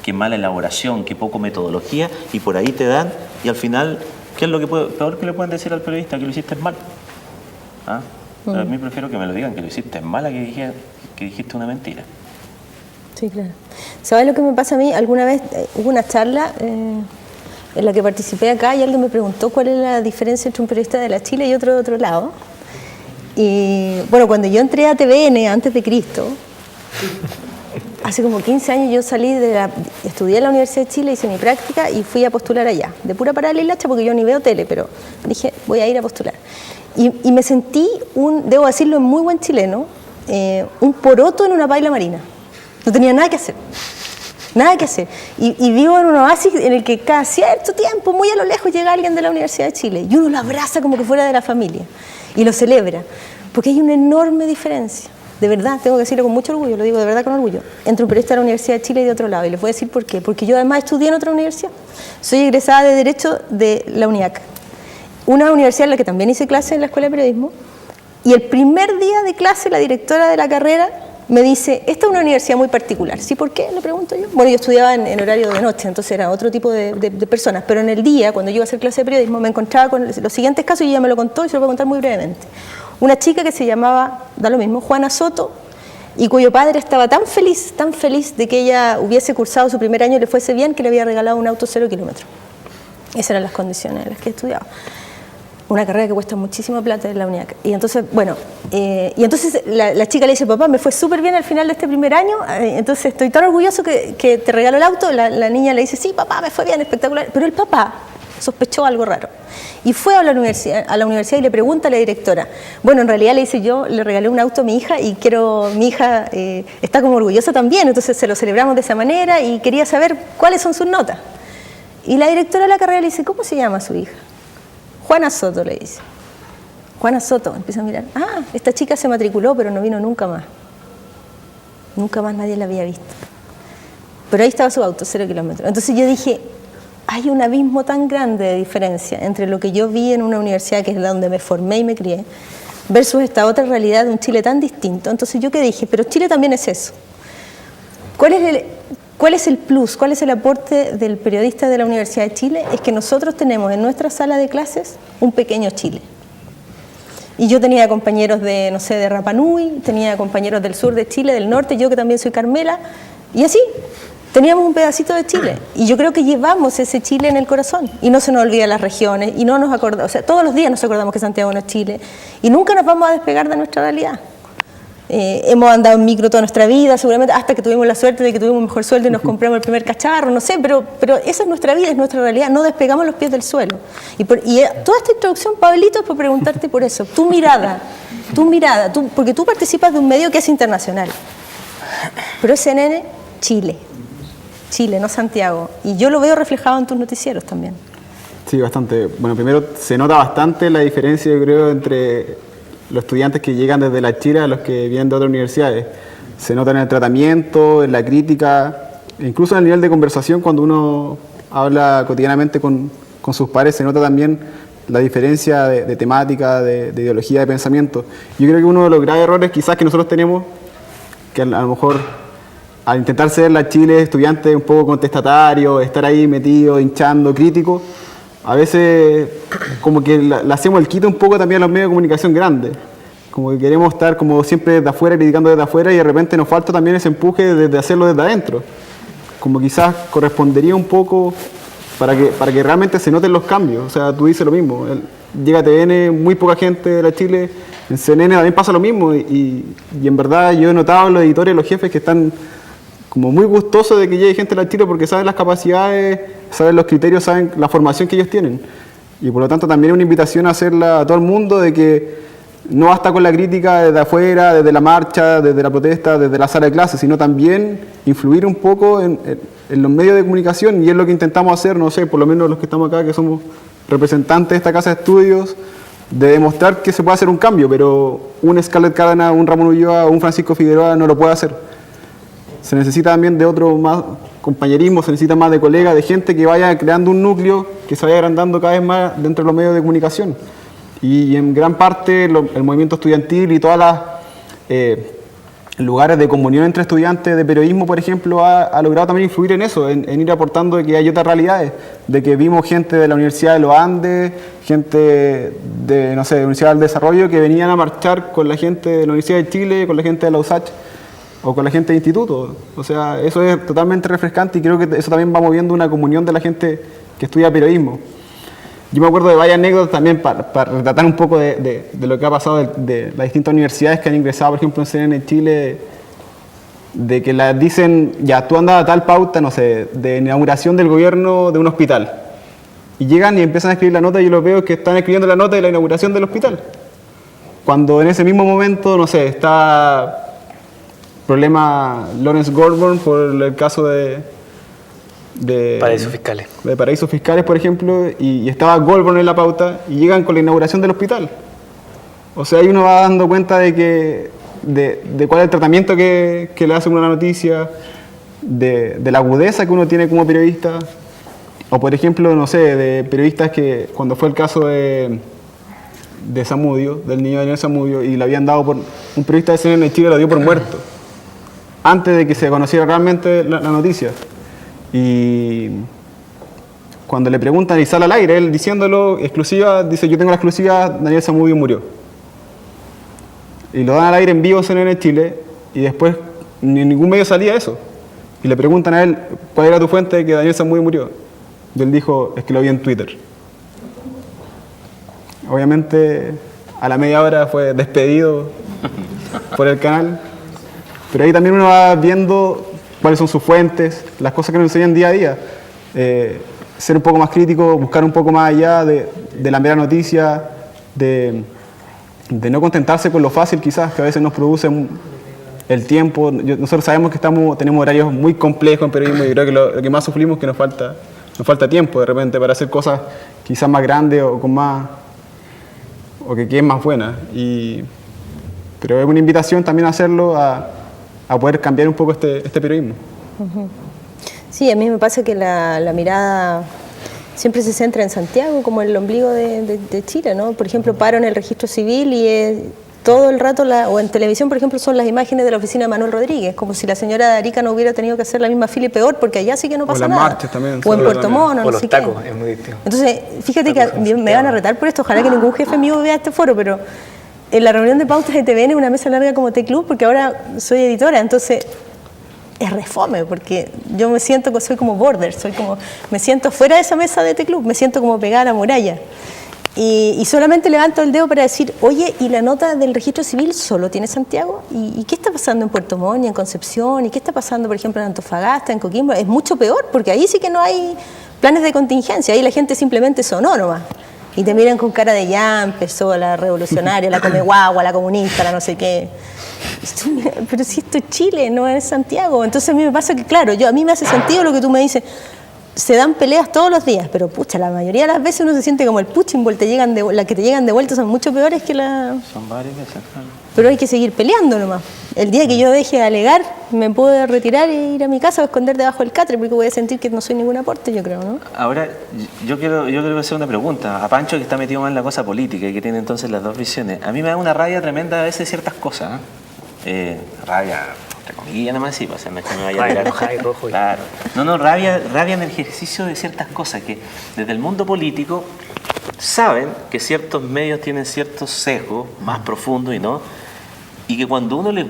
qué mala elaboración, qué poco metodología, y por ahí te dan, y al final, ¿qué es lo peor que le pueden decir al periodista? Que lo hiciste mal. ¿Ah? Pero a mí prefiero que me lo digan, que lo hiciste mal, a que dijiste una mentira. Sí, claro. ¿Sabes lo que me pasa a mí? Alguna vez hubo una charla en la que participé acá y alguien me preguntó cuál es la diferencia entre un periodista de la Chile y otro de otro lado. Y bueno, cuando yo entré a TVN antes de Cristo, hace como 15 años yo estudié en la Universidad de Chile, hice mi práctica y fui a postular allá, de pura paralelacha, porque yo ni veo tele, pero dije, voy a ir a postular. Y me sentí, debo decirlo en muy buen chileno, un poroto en una paila marina. No tenía nada que hacer. Nada que hacer. Y vivo en un oasis en el que cada cierto tiempo, muy a lo lejos, llega alguien de la Universidad de Chile y uno lo abraza como que fuera de la familia y lo celebra, porque hay una enorme diferencia, de verdad, tengo que decirlo con mucho orgullo, lo digo de verdad con orgullo, entre un periodista de la Universidad de Chile y de otro lado, y les voy a decir por qué, porque yo además estudié en otra universidad, soy egresada de Derecho de la UNIAC, una universidad en la que también hice clase en la Escuela de Periodismo, y el primer día de clase la directora de la carrera me dice, esta es una universidad muy particular. ¿Sí? ¿Por qué? Le pregunto yo. Bueno, yo estudiaba en horario de noche, entonces era otro tipo de personas, pero en el día, cuando yo iba a hacer clase de periodismo, me encontraba con los siguientes casos y ella me lo contó y se lo voy a contar muy brevemente. Una chica que se llamaba, da lo mismo, Juana Soto, y cuyo padre estaba tan feliz de que ella hubiese cursado su primer año y le fuese bien, que le había regalado un auto 0 kilómetros. Esas eran las condiciones en las que estudiaba. Una carrera que cuesta muchísima plata en la UNIAC. Y entonces, bueno, entonces la chica le dice, papá, me fue súper bien al final de este primer año, entonces estoy tan orgulloso que te regalo el auto. La niña le dice, sí, papá, me fue bien, espectacular. Pero el papá sospechó algo raro. Y fue a la universidad y le pregunta a la directora. Bueno, en realidad le dice, yo le regalé un auto a mi hija y mi hija está como orgullosa también, entonces se lo celebramos de esa manera y quería saber cuáles son sus notas. Y la directora de la carrera le dice, ¿cómo se llama su hija? Juana Soto, le dice. Juana Soto, empieza a mirar. Ah, esta chica se matriculó, pero no vino nunca más. Nunca más nadie la había visto. Pero ahí estaba su auto, 0 kilómetros. Entonces yo dije, hay un abismo tan grande de diferencia entre lo que yo vi en una universidad, que es la donde me formé y me crié, versus esta otra realidad de un Chile tan distinto. Entonces yo que dije, pero Chile también es eso. ¿Cuál es el plus? ¿Cuál es el aporte del periodista de la Universidad de Chile? Es que nosotros tenemos en nuestra sala de clases un pequeño Chile. Y yo tenía compañeros de, no sé, de Rapa Nui, tenía compañeros del sur de Chile, del norte, yo que también soy Carmela, y así, teníamos un pedacito de Chile. Y yo creo que llevamos ese Chile en el corazón. Y no se nos olvidan las regiones, y no nos acordamos, o sea, todos los días nos acordamos que Santiago no es Chile, y nunca nos vamos a despegar de nuestra realidad. Hemos andado en micro toda nuestra vida, seguramente hasta que tuvimos la suerte de que tuvimos un mejor sueldo y nos compramos el primer cacharro, no sé, pero esa es nuestra vida, es nuestra realidad, no despegamos los pies del suelo. Y toda esta introducción, Pablito, es por preguntarte por eso, tu mirada, porque tú participas de un medio que es internacional, pero es CNN Chile, no Santiago, y yo lo veo reflejado en tus noticieros también. Sí, bastante. Bueno, primero se nota bastante la diferencia, yo creo, entre los estudiantes que llegan desde la Chile a los que vienen de otras universidades. Se nota en el tratamiento, en la crítica, incluso en el nivel de conversación cuando uno habla cotidianamente con sus pares, se nota también la diferencia de temática, de ideología, de pensamiento. Yo creo que uno de los graves errores quizás que nosotros tenemos, que a lo mejor al intentar ser la Chile estudiante un poco contestatario, estar ahí metido, hinchando, crítico, a veces como que le hacemos el quito un poco también a los medios de comunicación grandes. Como que queremos estar como siempre desde afuera, criticando desde afuera, y de repente nos falta también ese empuje de hacerlo desde adentro. Como quizás correspondería un poco para que realmente se noten los cambios. O sea, tú dices lo mismo, llega a TVN, muy poca gente de la Chile, en CNN también pasa lo mismo, y en verdad yo he notado en los editores, los jefes, que están como muy gustosos de que llegue gente de la Chile porque saben las capacidades, saben los criterios, saben la formación que ellos tienen. Y por lo tanto también es una invitación a hacerla a todo el mundo, de que no basta con la crítica desde afuera, desde la marcha, desde la protesta, desde la sala de clases, sino también influir un poco en los medios de comunicación, y es lo que intentamos hacer, no sé, por lo menos los que estamos acá, que somos representantes de esta casa de estudios, de demostrar que se puede hacer un cambio, pero un Scarlett Cárdenas, un Ramón Ulloa, un Francisco Figueroa no lo puede hacer. Se necesita también de otro más compañerismo, se necesita más de colegas, de gente que vaya creando un núcleo, que se vaya agrandando cada vez más dentro de los medios de comunicación. Y en gran parte el movimiento estudiantil y todas las lugares de comunión entre estudiantes de periodismo, por ejemplo, ha logrado también influir en eso, en ir aportando de que hay otras realidades, de que vimos gente de la Universidad de los Andes, gente de, no sé, de la Universidad del Desarrollo, que venían a marchar con la gente de la Universidad de Chile, con la gente de la USACH o con la gente de instituto. O sea, eso es totalmente refrescante, y creo que eso también va moviendo una comunión de la gente que estudia periodismo. Yo me acuerdo de varias anécdotas también para retratar un poco de lo que ha pasado de las distintas universidades que han ingresado, por ejemplo, en CNN Chile, de que las dicen, ya, tú andas a tal pauta, no sé, de inauguración del gobierno de un hospital. Y llegan y empiezan a escribir la nota, y yo los veo que están escribiendo la nota de la inauguración del hospital. Cuando en ese mismo momento, no sé, está problema Lawrence Goldborn por el caso de Paraísos fiscales. De paraísos fiscales, por ejemplo, y estaba Goldborn en la pauta, y llegan con la inauguración del hospital. O sea, ahí uno va dando cuenta de cuál es el tratamiento que le hace una noticia, de la agudeza que uno tiene como periodista. O, por ejemplo, no sé, de periodistas que, cuando fue el caso de Zamudio, del niño Daniel Zamudio, y le habían dado por, un periodista de CNN en Chile lo dio por muerto, antes de que se conociera realmente la noticia. Y cuando le preguntan y sale al aire, él diciéndolo, exclusiva, dice, yo tengo la exclusiva, Daniel Zamudio murió. Y lo dan al aire en vivo en CNN Chile, y después ni en ningún medio salía eso. Y le preguntan a él, ¿cuál era tu fuente de que Daniel Zamudio murió? Y él dijo, es que lo vi en Twitter. Obviamente, a la media hora fue despedido por el canal, pero ahí también uno va viendo cuáles son sus fuentes, las cosas que nos enseñan día a día. Ser un poco más crítico, buscar un poco más allá de la mera noticia, de no contentarse con lo fácil quizás, que a veces nos produce el tiempo. Nosotros sabemos que tenemos horarios muy complejos en periodismo, y creo que lo que más sufrimos es que nos falta tiempo de repente para hacer cosas quizás más grandes o con más, o que queden más buenas. Pero es una invitación también a hacerlo, a poder cambiar un poco este periodismo. Sí, a mí me pasa que la mirada siempre se centra en Santiago como el ombligo de Chile, ¿no? Por ejemplo, paro en el registro civil y todo el rato, o en televisión, por ejemplo, son las imágenes de la oficina de Manuel Rodríguez, como si la señora de Arica no hubiera tenido que hacer la misma fila y peor, porque allá sí que no pasa nada. O las marchas también. O en Puerto Mono, no sé qué. O los tacos, es muy distinto. Entonces, fíjate que me van a retar por esto, ojalá que ningún jefe mío vea este foro, pero en la reunión de pautas de TVN, una mesa larga como T-Club, porque ahora soy editora, entonces es refome, porque yo me siento que soy como border, me siento fuera de esa mesa de T-Club, me siento como pegada a la muralla. Y solamente levanto el dedo para decir, oye, ¿y la nota del registro civil solo tiene Santiago? ¿Y qué está pasando en Puerto Montt, en Concepción? ¿Y qué está pasando, por ejemplo, en Antofagasta, en Coquimbo? Es mucho peor, porque ahí sí que no hay planes de contingencia, ahí la gente simplemente sonó nomás. Y te miran con cara de ya empezó la revolucionaria, la come guagua, la comunista, la no sé qué. Pero si esto es Chile, no es Santiago. Entonces a mí me pasa que, claro, a mí me hace sentido lo que tú me dices. Se dan peleas todos los días, pero pucha, la mayoría de las veces uno se siente como el Puchingol, las que te llegan de vuelta son mucho peores que la... Son varias veces, claro. Pero hay que seguir peleando nomás. El día que yo deje de alegar, me puedo retirar e ir a mi casa o esconder debajo del catre, porque voy a sentir que no soy ningún aporte, yo creo, ¿no? Ahora, yo quiero hacer una pregunta. A Pancho, que está metido más en la cosa política y que tiene entonces las dos visiones. A mí me da una rabia tremenda a veces ciertas cosas, rabia, entre comillas nada más, sí, pues, no es que me vaya a Ay, tirar. roja y rojo. Claro. No, rabia en el ejercicio de ciertas cosas que desde el mundo político saben que ciertos medios tienen ciertos sesgos más profundos y que cuando uno les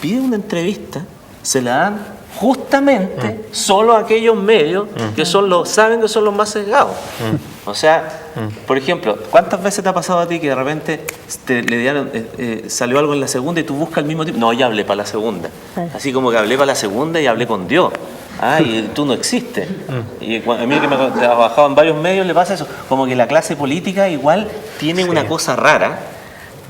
pide una entrevista, se la dan justamente solo a aquellos medios que saben que son los más sesgados. O sea, por ejemplo, ¿cuántas veces te ha pasado a ti que de repente le dieron, salió algo en la segunda y tú buscas el mismo tipo? No, ya hablé para la segunda. Así como que hablé para la segunda y hablé con Dios. Y tú no existes. Y a mí que me he trabajado en varios medios le pasa eso. Como que la clase política igual tiene una cosa rara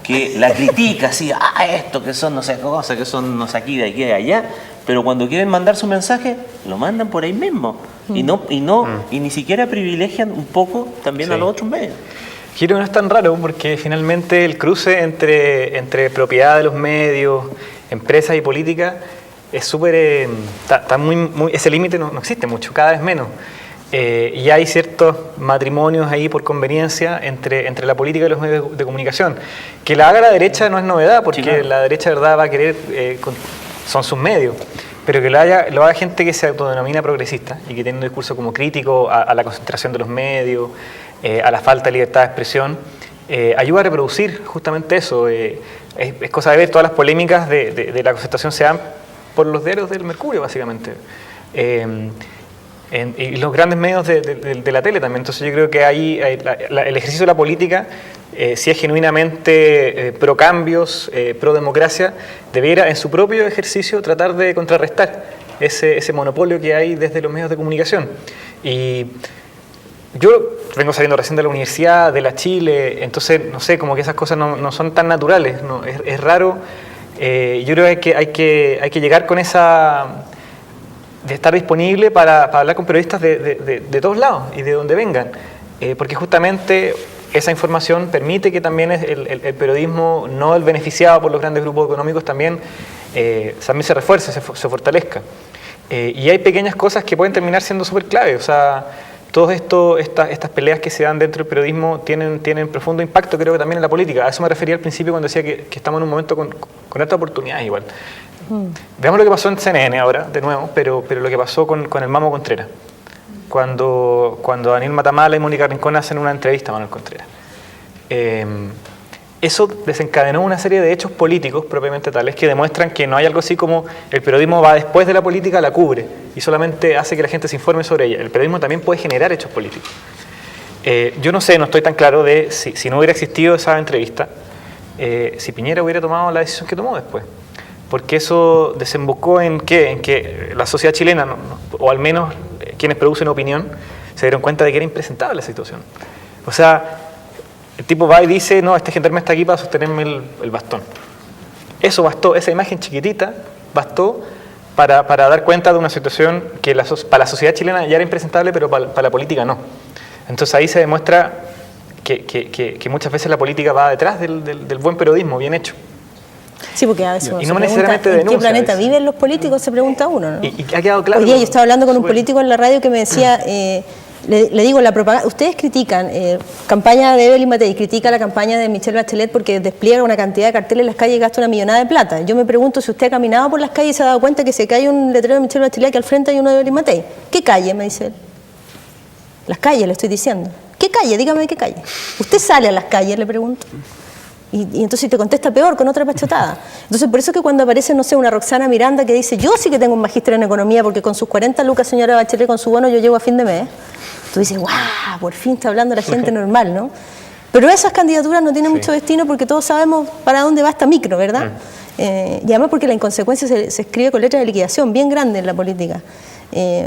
que la critica así, esto que son no sé cosas, que son no sé aquí, de aquí, de allá, pero cuando quieren mandar su mensaje, lo mandan por ahí mismo. Y ni siquiera privilegian un poco también a los otros medios. Giro no es tan raro porque finalmente el cruce entre propiedad de los medios, empresas y política es súper, está muy, ese límite no existe mucho, cada vez menos. Y hay ciertos matrimonios ahí por conveniencia entre la política y los medios de comunicación. Que la haga la derecha no es novedad, porque sí, claro, la derecha de verdad va a querer, son sus medios, pero que lo haga gente que se autodenomina progresista y que tiene un discurso como crítico a la concentración de los medios, a la falta de libertad de expresión, ayuda a reproducir justamente eso. Es cosa de ver, todas las polémicas de la concentración se dan por los diarios del Mercurio, básicamente. Y los grandes medios de la tele también. Entonces yo creo que ahí el ejercicio de la política, si es genuinamente pro cambios, pro democracia, debiera en su propio ejercicio tratar de contrarrestar ese monopolio que hay desde los medios de comunicación. Y yo vengo saliendo recién de la universidad, de la Chile, entonces no sé, como que esas cosas no son tan naturales, es raro. Yo creo que hay que llegar con esa, de estar disponible para hablar con periodistas de todos lados y de donde vengan, porque justamente esa información permite que también el periodismo, no el beneficiado por los grandes grupos económicos, también se refuerce, se fortalezca. Y hay pequeñas cosas que pueden terminar siendo súper clave. O sea, todo estas peleas que se dan dentro del periodismo tienen profundo impacto, creo que también en la política. A eso me refería al principio cuando decía que estamos en un momento con altas oportunidades igual. Veamos lo que pasó en CNN ahora, de nuevo, pero lo que pasó con el Mamo Contreras. Cuando Daniel Matamala y Mónica Rincón hacen una entrevista a Manuel Contreras. Eso desencadenó una serie de hechos políticos propiamente tales que demuestran que no hay algo así como el periodismo va después de la política, la cubre y solamente hace que la gente se informe sobre ella. El periodismo también puede generar hechos políticos. Yo no sé, no estoy tan claro de si no hubiera existido esa entrevista, si Piñera hubiera tomado la decisión que tomó después. Porque eso desembocó en que la sociedad chilena, o al menos quienes producen opinión, se dieron cuenta de que era impresentable la situación. O sea, el tipo va y dice, no, este gendarme está aquí para sostenerme el bastón. Eso bastó, esa imagen chiquitita bastó para dar cuenta de una situación que para la sociedad chilena ya era impresentable, pero para la política no. Entonces ahí se demuestra que muchas veces la política va detrás del buen periodismo bien hecho. Sí, porque a veces y no necesariamente ¿en qué planeta viven los políticos? Se pregunta uno, ¿no? Y ha quedado claro. Hoy día yo estaba hablando con un político en la radio que me decía, le digo, la propaganda, ustedes critican campaña de Evelyn Matei, critica la campaña de Michelle Bachelet porque despliega una cantidad de carteles en las calles y gasta una millonada de plata. Yo me pregunto si usted ha caminado por las calles y se ha dado cuenta que se cae un letrero de Michelle Bachelet que al frente hay uno de Evelyn Matei. ¿Qué calle? Me dice él. Las calles, le estoy diciendo. ¿Qué calle? Dígame qué calle. ¿Usted sale a las calles? Le pregunto. Y entonces te contesta peor, con otra pachotada. Entonces, por eso es que cuando aparece, no sé, una Roxana Miranda que dice, yo sí que tengo un magíster en economía porque con sus 40 lucas, señora Bachelet, con su bono yo llego a fin de mes. Tú dices, ¡guau! Por fin está hablando la gente normal, ¿no? Pero esas candidaturas no tienen mucho destino porque todos sabemos para dónde va esta micro, ¿verdad? Y además porque la inconsecuencia se escribe con letras de liquidación bien grandes en la política.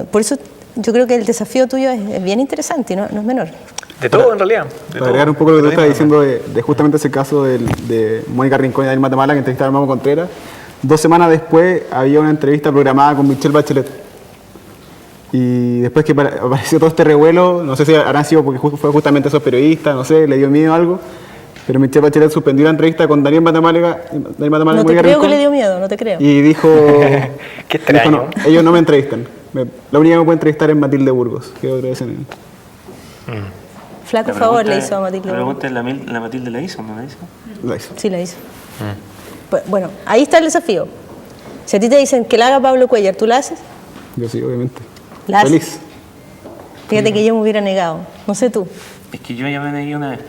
Por eso yo creo que el desafío tuyo es bien interesante y no es menor. De todo, en realidad. Para agregar un poco lo que tú estás diciendo de justamente ese caso de Mónica Rincón y Daniel Matamala que entrevistaron a Mamo Contreras, 2 semanas después había una entrevista programada con Michelle Bachelet. Y después que apareció todo este revuelo, no sé si habrán sido porque fue justamente esos periodistas, no sé, le dio miedo o algo, pero Michelle Bachelet suspendió la entrevista con Daniel Matamala y No te Mónica creo Rincón, que le dio miedo, no te creo. y dijo, Qué extraño. dijo, no, ellos no me entrevistan. La única que me puede entrevistar es Matilde Burgos, que otra vez en Flaco favor le hizo a Matilde. La pregunta es, ¿la Matilde la hizo o no la hizo? la hizo. Sí, la hizo. Pues, bueno, ahí está el desafío. Si a ti te dicen que la haga Pablo Cuellar, ¿tú la haces? Yo sí, obviamente. La haces. Feliz. Fíjate que yo me hubiera negado. No sé tú. Es que yo ya me negué una vez,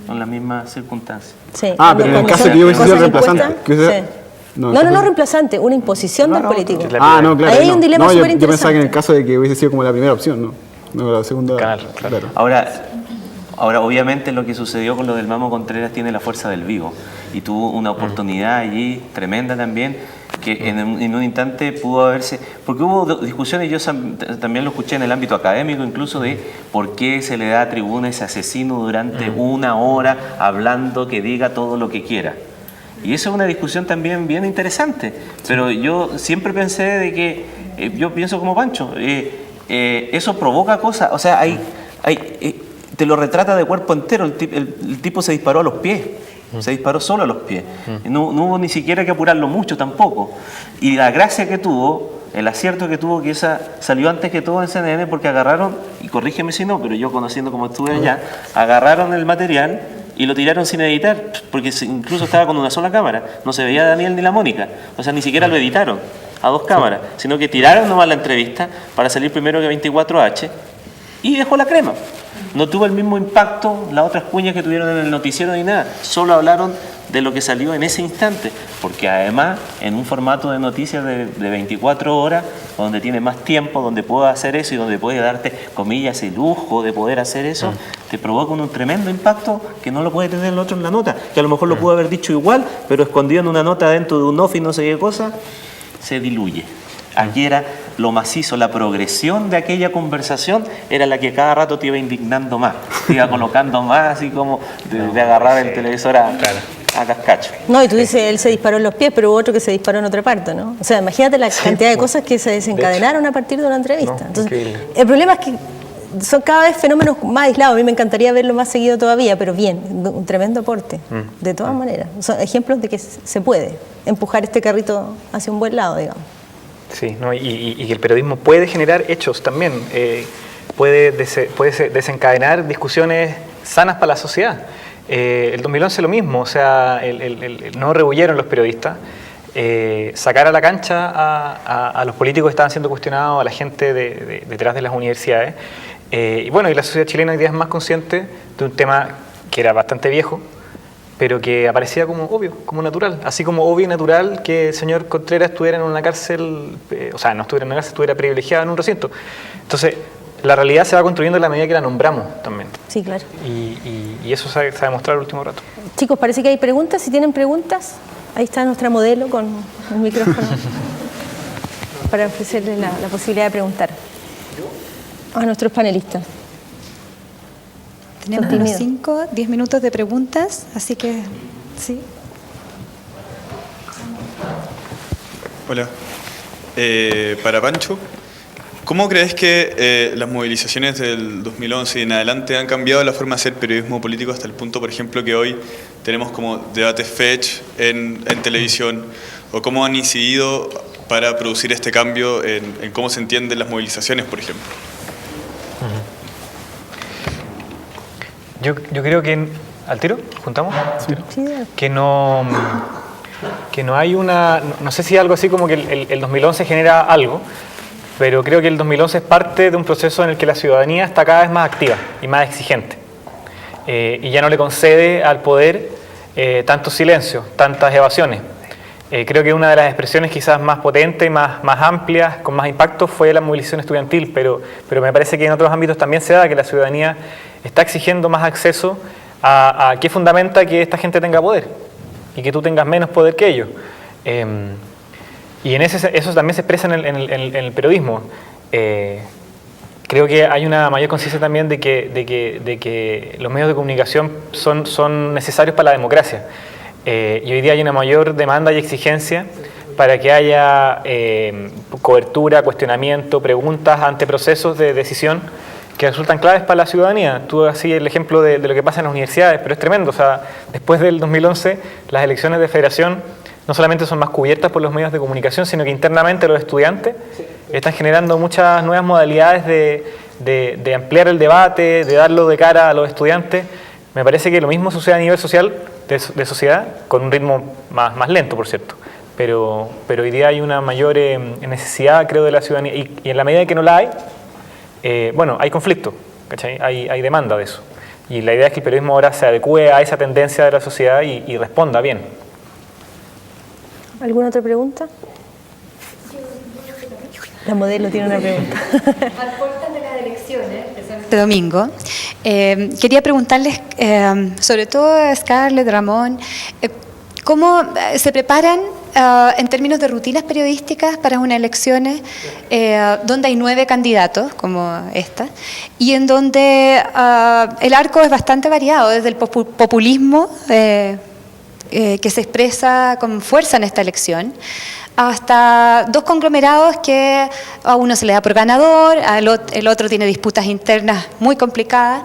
con las mismas circunstancias. Sí. Pero en el caso son que yo hubiese sido cosas reemplazante. impuestas, que hubiese- sí. No, No, entonces- reemplazante, una imposición del político. es la No, claro. Ahí hay no. un dilema No, yo súper pensaba que en el interesante. caso de que hubiese sido como la primera opción, ¿no? No, la segunda. Claro. Ahora, obviamente lo que sucedió con lo del Mamo Contreras tiene la fuerza del vivo y tuvo una oportunidad allí tremenda también que en un instante pudo haberse, porque hubo discusiones, yo también lo escuché en el ámbito académico incluso, de por qué se le da tribuna a ese asesino durante una hora hablando que diga todo lo que quiera. Y eso es una discusión también bien interesante, pero yo siempre pensé de que, yo pienso como Pancho, eso provoca cosas, o sea, te lo retrata de cuerpo entero, el tipo se disparó a los pies, se disparó solo a los pies, no hubo ni siquiera que apurarlo mucho tampoco, y la gracia que tuvo, el acierto que tuvo, que esa salió antes que todo en CNN, porque agarraron, y corrígeme si no, pero yo conociendo como estuve allá, agarraron el material y lo tiraron sin editar, porque incluso estaba con una sola cámara, no se veía a Daniel ni la Mónica, o sea, ni siquiera lo editaron a dos cámaras, sino que tiraron nomás la entrevista para salir primero que 24H y dejó la crema. No tuvo el mismo impacto las otras cuñas que tuvieron en el noticiero ni nada, solo hablaron de lo que salió en ese instante, porque además en un formato de noticias de 24 horas, donde tiene más tiempo, donde puede hacer eso y donde puede darte, comillas, el lujo de poder hacer eso, te provoca un tremendo impacto que no lo puede tener el otro en la nota, que a lo mejor lo pudo haber dicho igual, pero escondido en una nota dentro de un off y no sé qué cosa, se diluye. Aquí era lo macizo, la progresión de aquella conversación era la que cada rato te iba indignando más, te iba colocando más, así como de agarrar el televisor a cascacho. No, y tú dices, él se disparó en los pies, pero hubo otro que se disparó en otra parte, ¿no? O sea, imagínate la cantidad de cosas que se desencadenaron a partir de una entrevista. No, Entonces, increíble. el problema es que son cada vez fenómenos más aislados. A mí me encantaría verlo más seguido todavía, pero bien, un tremendo aporte, de todas maneras. Son ejemplos de que se puede empujar este carrito hacia un buen lado, digamos. Sí, ¿no? y que el periodismo puede generar hechos también, puede desencadenar discusiones sanas para la sociedad. El 2011 lo mismo, o sea, no rehuyeron los periodistas, sacar a la cancha a los políticos que estaban siendo cuestionados, a la gente detrás de las universidades. Y bueno, y la sociedad chilena hoy día es más consciente de un tema que era bastante viejo, pero que aparecía como obvio, como natural. Así como obvio y natural que el señor Contreras estuviera en una cárcel, o sea, no estuviera en una cárcel, estuviera privilegiado en un recinto. Entonces, la realidad se va construyendo en la medida que la nombramos también. Sí, claro. Y eso se ha demostrado el último rato. Chicos, parece que hay preguntas. Si tienen preguntas, ahí está nuestra modelo con el micrófono para ofrecerles la posibilidad de preguntar a nuestros panelistas. Tenemos unos 5, 10 minutos de preguntas, así que sí. Hola. Para Pancho, ¿cómo crees que las movilizaciones del 2011 y en adelante han cambiado la forma de hacer periodismo político hasta el punto, por ejemplo, que hoy tenemos como debates fetch en televisión? ¿O cómo han incidido para producir este cambio en cómo se entienden las movilizaciones, por ejemplo? Yo creo que ¿al tiro? ¿Juntamos? Sí. Que no hay una... No sé si algo así como que el 2011 genera algo, pero creo que el 2011 es parte de un proceso en el que la ciudadanía está cada vez más activa y más exigente. Y ya no le concede al poder tantos silencios, tantas evasiones. Creo que una de las expresiones quizás más potentes, más amplias, con más impacto fue la movilización estudiantil, pero me parece que en otros ámbitos también se da que la ciudadanía está exigiendo más acceso a qué fundamenta que esta gente tenga poder y que tú tengas menos poder que ellos. Y eso también se expresa en el periodismo. Creo que hay una mayor conciencia también de que los medios de comunicación son necesarios para la democracia. Y hoy día hay una mayor demanda y exigencia para que haya cobertura, cuestionamiento, preguntas ante procesos de decisión que resultan claves para la ciudadanía. Tú hacías el ejemplo de lo que pasa en las universidades, pero es tremendo. O sea, después del 2011, las elecciones de federación no solamente son más cubiertas por los medios de comunicación, sino que internamente los estudiantes están generando muchas nuevas modalidades de ampliar el debate, de darlo de cara a los estudiantes. Me parece que lo mismo sucede a nivel social, de sociedad, con un ritmo más lento, por cierto. pero hoy día hay una mayor necesidad, creo, de la ciudadanía, y en la medida que no la hay, bueno, hay conflicto, ¿cachai? Hay demanda de eso. Y la idea es que el periodismo ahora se adecue a esa tendencia de la sociedad y responda bien. ¿Alguna otra pregunta? La modelo tiene una pregunta. Al portal de las elecciones, este domingo, quería preguntarles, sobre todo a Scarlett, Ramón, ¿cómo se preparan en términos de rutinas periodísticas para unas elecciones donde hay 9 candidatos, como esta, y en donde el arco es bastante variado, desde el populismo que se expresa con fuerza en esta elección, hasta 2 conglomerados que a uno se le da por ganador, el otro tiene disputas internas muy complicadas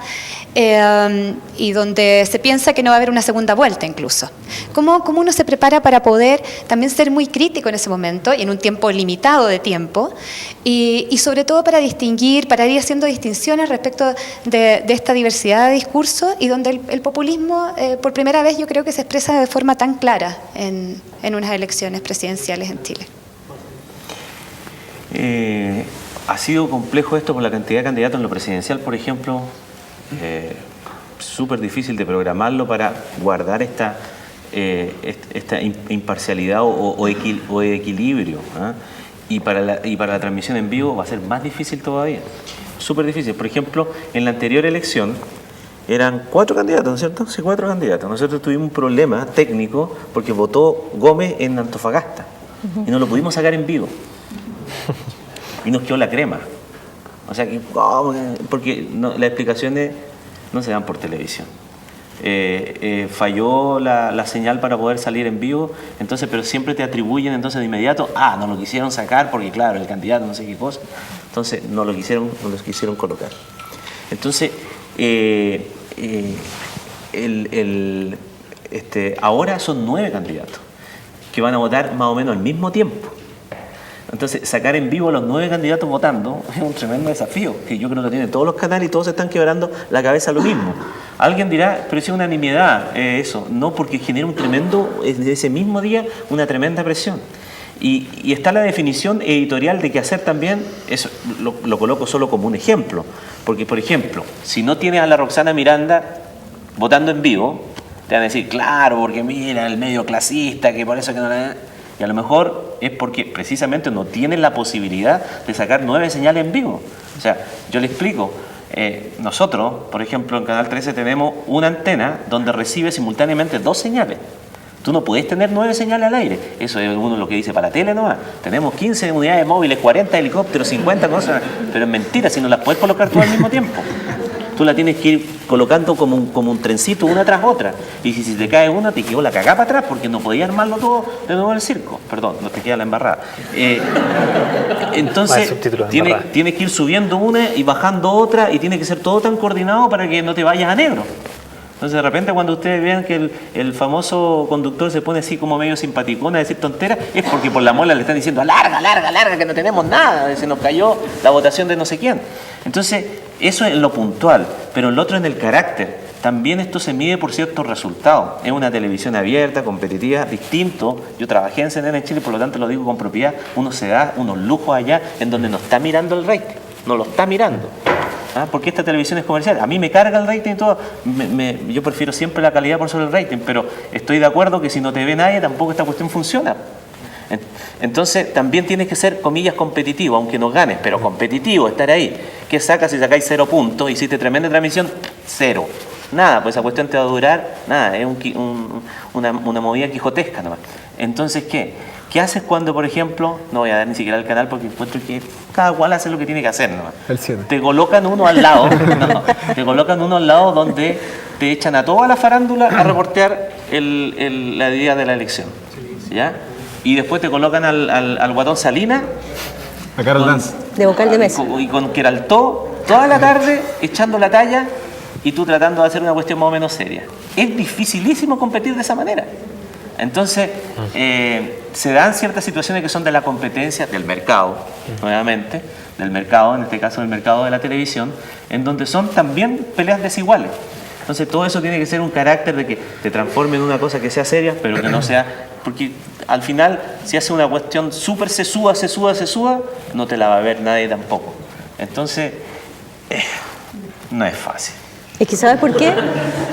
y donde se piensa que no va a haber una segunda vuelta incluso. ¿Cómo uno se prepara para poder también ser muy crítico en ese momento y en un tiempo limitado de tiempo y sobre todo para distinguir, para ir haciendo distinciones respecto de esta diversidad de discursos y donde el populismo por primera vez yo creo que se expresa de forma tan clara en unas elecciones presidenciales en Chile? Ha sido complejo esto por la cantidad de candidatos en lo presidencial, por ejemplo. Súper difícil de programarlo para guardar esta imparcialidad o equilibrio, ¿eh? Y para la transmisión en vivo va a ser más difícil todavía. Súper difícil. Por ejemplo, en la anterior elección eran 4 candidatos, ¿no es cierto? Sí, 4 candidatos. Nosotros tuvimos un problema técnico porque votó Gómez en Antofagasta y no lo pudimos sacar en vivo. Y nos quedó la crema. O sea, porque las explicaciones no se dan por televisión. Falló la señal para poder salir en vivo, entonces, pero siempre te atribuyen entonces de inmediato, no lo quisieron sacar porque claro, el candidato no sé qué cosa, entonces no lo quisieron colocar. Entonces, ahora son 9 candidatos que van a votar más o menos al mismo tiempo. Entonces, sacar en vivo a los 9 candidatos votando es un tremendo desafío, que yo creo que tienen todos los canales y todos se están quebrando la cabeza lo mismo. Alguien dirá, pero si es una nimiedad eso. No, porque genera un tremendo, ese mismo día, una tremenda presión. Y está la definición editorial de qué hacer también, eso lo coloco solo como un ejemplo. Porque, por ejemplo, si no tienes a la Roxana Miranda votando en vivo, te van a decir, claro, porque mira, el medio clasista, que por eso que no la... Y a lo mejor es porque precisamente no tienen la posibilidad de sacar 9 señales en vivo. O sea, yo le explico. Nosotros, por ejemplo, en Canal 13 tenemos una antena donde recibe simultáneamente 2 señales. Tú no puedes tener 9 señales al aire. Eso es uno lo que dice para la tele nomás. Tenemos 15 unidades móviles, 40 helicópteros, 50 cosas. Pero es mentira, si no las puedes colocar todo al mismo tiempo. Tú la tienes que ir colocando como un trencito una tras otra. Y si te cae una, te quedó la cagá para atrás porque no podías armarlo todo de nuevo en el circo. Perdón, no te queda la embarrada. Entonces, tienes que ir subiendo una y bajando otra y tiene que ser todo tan coordinado para que no te vayas a negro. Entonces, de repente, cuando ustedes vean que el famoso conductor se pone así como medio simpaticón a decir tonteras, es porque por la mola le están diciendo larga, que no tenemos nada, se nos cayó la votación de no sé quién. Entonces, eso es lo puntual, pero lo otro es en el carácter. También esto se mide por ciertos resultados. Es una televisión abierta, competitiva, distinto. Yo trabajé en CNN en Chile, por lo tanto lo digo con propiedad. Uno se da unos lujos allá en donde no está mirando el rating, no lo está mirando. Porque esta televisión es comercial. A mí me carga el rating y todo. Yo prefiero siempre la calidad por sobre el rating, pero estoy de acuerdo que si no te ve nadie, tampoco esta cuestión funciona. Entonces, también tienes que ser, comillas, competitivo, aunque no ganes, pero competitivo, estar ahí. ¿Qué sacas si sacáis 0 puntos? Hiciste tremenda transmisión, 0. Nada, pues esa cuestión te va a durar, nada, es una movida quijotesca nomás. Entonces, ¿qué haces cuando, por ejemplo, no voy a dar ni siquiera el canal porque encuentro que cada cual hace lo que tiene que hacer nomás? El 7. Te colocan uno al lado, donde te echan a toda la farándula a reportear la día de la elección, ¿ya? Y después te colocan al guatón Salinas, a Carol Dance, de vocal de mesa, y con Queraltó toda la tarde echando la talla y tú tratando de hacer una cuestión más o menos seria. Es dificilísimo competir de esa manera. Entonces, se dan ciertas situaciones que son de la competencia del mercado, nuevamente, del mercado, en este caso del mercado de la televisión, en donde son también peleas desiguales. Entonces todo eso tiene que ser un carácter de que te transforme en una cosa que sea seria, pero que no sea... Porque al final, si hace una cuestión súper sesúa, no te la va a ver nadie tampoco. Entonces, no es fácil. Es que ¿sabes por qué?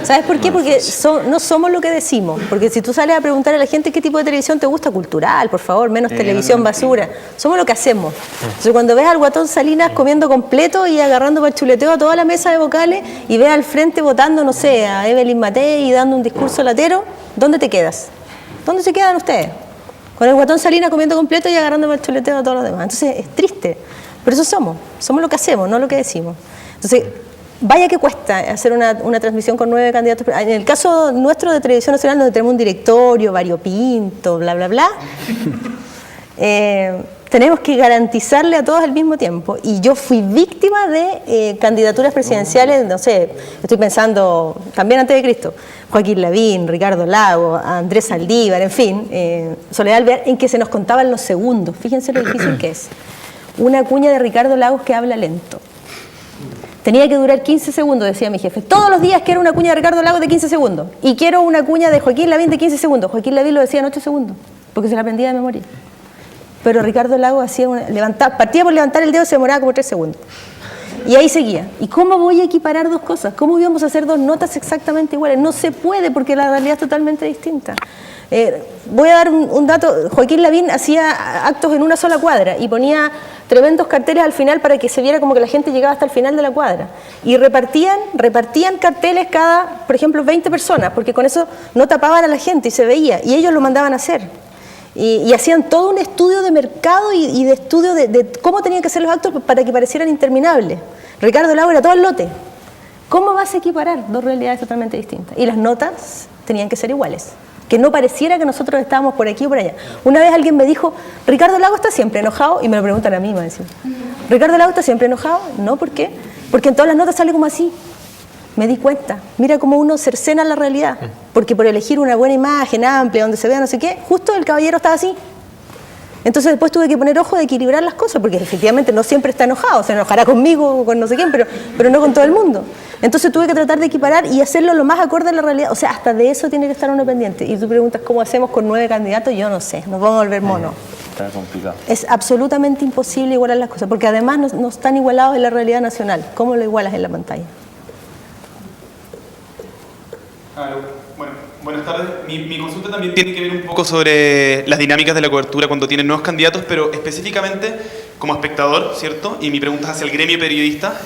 ¿Sabes por qué? Porque no somos lo que decimos. Porque si tú sales a preguntar a la gente qué tipo de televisión te gusta, cultural, por favor, menos televisión basura. Somos lo que hacemos. Entonces cuando ves al Guatón Salinas comiendo completo y agarrando para el chuleteo a toda la mesa de vocales y ves al frente votando, no sé, a Evelyn Matei y dando un discurso latero, ¿dónde te quedas? ¿Dónde se quedan ustedes? Con el Guatón Salinas comiendo completo y agarrando para el chuleteo a todos los demás. Entonces es triste. Pero eso somos lo que hacemos, no lo que decimos. Entonces, vaya que cuesta hacer una transmisión con 9 candidatos. En el caso nuestro de Televisión Nacional, donde tenemos un directorio variopinto, bla, bla, bla, tenemos que garantizarle a todos al mismo tiempo. Y yo fui víctima de candidaturas presidenciales, no sé, estoy pensando también antes de Cristo, Joaquín Lavín, Ricardo Lagos, Andrés Saldívar, en fin, Soledad Alvear, en que se nos contaban los segundos. Fíjense lo difícil que es. Una cuña de Ricardo Lagos que habla lento. Tenía que durar 15 segundos, decía mi jefe. Todos los días quiero una cuña de Ricardo Lagos de 15 segundos. Y quiero una cuña de Joaquín Lavín de 15 segundos. Joaquín Lavín lo decía en 8 segundos, porque se la aprendía de memoria. Pero Ricardo Lagos hacía partía por levantar el dedo, se demoraba como 3 segundos. Y ahí seguía. ¿Y cómo voy a equiparar dos cosas? ¿Cómo íbamos a hacer dos notas exactamente iguales? No se puede, porque la realidad es totalmente distinta. Voy a dar un dato. Joaquín Lavín hacía actos en una sola cuadra y ponía tremendos carteles al final para que se viera como que la gente llegaba hasta el final de la cuadra. Y repartían carteles cada, por ejemplo, 20 personas, porque con eso no tapaban a la gente y se veía. Y ellos lo mandaban a hacer. Y hacían todo un estudio de mercado y de estudio de cómo tenían que ser los actos para que parecieran interminables. Ricardo Lagos era todo el lote. ¿Cómo vas a equiparar dos realidades totalmente distintas? Y las notas tenían que ser iguales. Que no pareciera que nosotros estábamos por aquí o por allá. Una vez alguien me dijo, Ricardo Lagos está siempre enojado, y me lo preguntan a mí, me decían, ¿Ricardo Lagos está siempre enojado? No, ¿por qué? Porque en todas las notas sale como así. Me di cuenta. Mira cómo uno cercena la realidad. Porque por elegir una buena imagen amplia, donde se vea no sé qué, justo el caballero estaba así. Entonces después tuve que poner ojo de equilibrar las cosas, porque efectivamente no siempre está enojado, se enojará conmigo o con no sé quién, pero no con todo el mundo. Entonces tuve que tratar de equiparar y hacerlo lo más acorde a la realidad. O sea, hasta de eso tiene que estar uno pendiente. Y tú preguntas cómo hacemos con 9 candidatos, yo no sé, nos vamos a volver monos. Está complicado. Es absolutamente imposible igualar las cosas, porque además no están igualados en la realidad nacional. ¿Cómo lo igualas en la pantalla? Bueno, buenas tardes. Mi consulta también tiene que ver un poco sobre las dinámicas de la cobertura cuando tienen nuevos candidatos, pero específicamente como espectador, ¿cierto? Y mi pregunta es hacia el gremio periodista.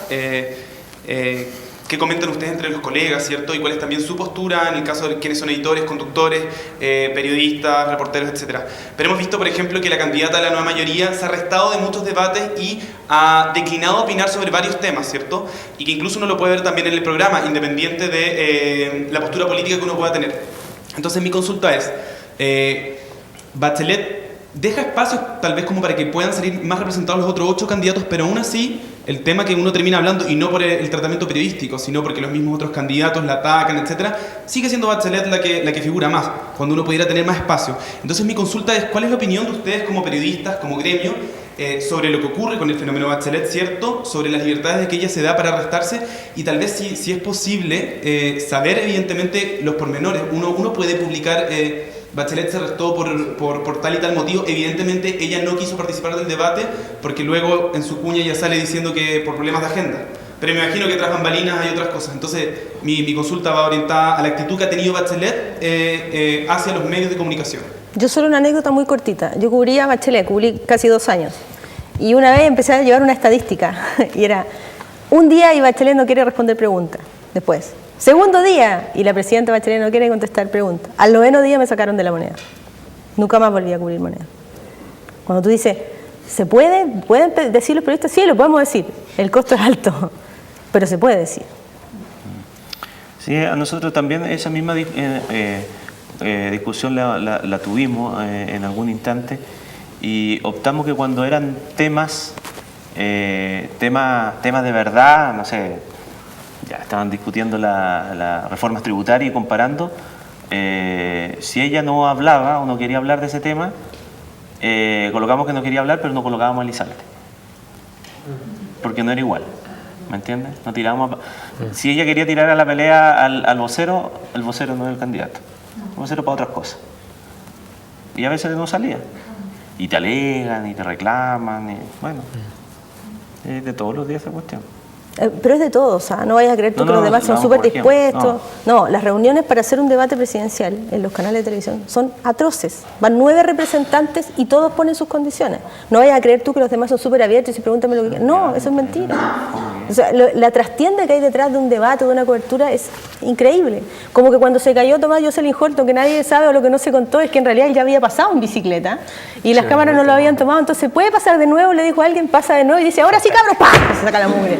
¿Qué comentan ustedes entre los colegas, ¿cierto? Y cuál es también su postura en el caso de quienes son editores, conductores, periodistas, reporteros, etcétera. Pero hemos visto, por ejemplo, que la candidata de la nueva mayoría se ha restado de muchos debates y ha declinado opinar sobre varios temas, ¿cierto? Y que incluso uno lo puede ver también en el programa, independiente de la postura política que uno pueda tener. Entonces mi consulta es, Bachelet deja espacios tal vez como para que puedan salir más representados los otros 8 candidatos, pero aún así el tema que uno termina hablando, y no por el tratamiento periodístico, sino porque los mismos otros candidatos la atacan, etcétera, sigue siendo Bachelet la que figura más, cuando uno pudiera tener más espacio. Entonces mi consulta es, ¿cuál es la opinión de ustedes como periodistas, como gremio, sobre lo que ocurre con el fenómeno Bachelet, ¿cierto? Sobre las libertades que ella se da para arrestarse, y tal vez si es posible saber evidentemente los pormenores. Uno puede publicar... Bachelet se arrestó por tal y tal motivo. Evidentemente ella no quiso participar del debate porque luego en su cuña ya sale diciendo que por problemas de agenda. Pero me imagino que tras bambalinas hay otras cosas. Entonces mi consulta va orientada a la actitud que ha tenido Bachelet hacia los medios de comunicación. Yo solo una anécdota muy cortita. Yo cubría a Bachelet, cubrí casi 2 años. Y una vez empecé a llevar una estadística y era, un día y Bachelet no quiere responder preguntas. Después, segundo día, y la presidenta Bachelet no quiere contestar preguntas. Al 9º día me sacaron de la Moneda. Nunca más volví a cubrir Moneda. Cuando tú dices, ¿se puede? ¿Pueden decir los periodistas? Sí, lo podemos decir. El costo es alto, pero se puede decir. Sí, a nosotros también esa misma discusión la tuvimos en algún instante, y optamos que cuando eran temas de verdad, no sé, ya estaban discutiendo las reformas tributarias y comparando, si ella no hablaba o no quería hablar de ese tema, colocamos que no quería hablar, pero no colocábamos a Elizalde, porque no era igual. ¿me entiendes? No tirábamos si ella quería tirar a la pelea al vocero, el vocero no es el candidato. El vocero para otras cosas. Y a veces no salía. Y te alegan, y te reclaman, y bueno. Es de todos los días esa cuestión. Pero es de todo, o sea, no vayas a creer tú que los demás son súper dispuestos. No, las reuniones para hacer un debate presidencial en los canales de televisión son atroces. Van 9 representantes y todos ponen sus condiciones. No vayas a creer tú que los demás son súper abiertos y pregúntame lo que quieras. No, eso es mentira. O sea, la trastienda que hay detrás de un debate, de una cobertura, es increíble. Como que cuando se cayó Tomás Jocelyn Holt, lo que nadie sabe o lo que no se contó es que en realidad él ya había pasado en bicicleta y las cámaras no lo habían tomado. Entonces, ¿puede pasar de nuevo? Le dijo a alguien, pasa de nuevo y dice, ahora sí, cabros, ¡pam! Se saca la mugre.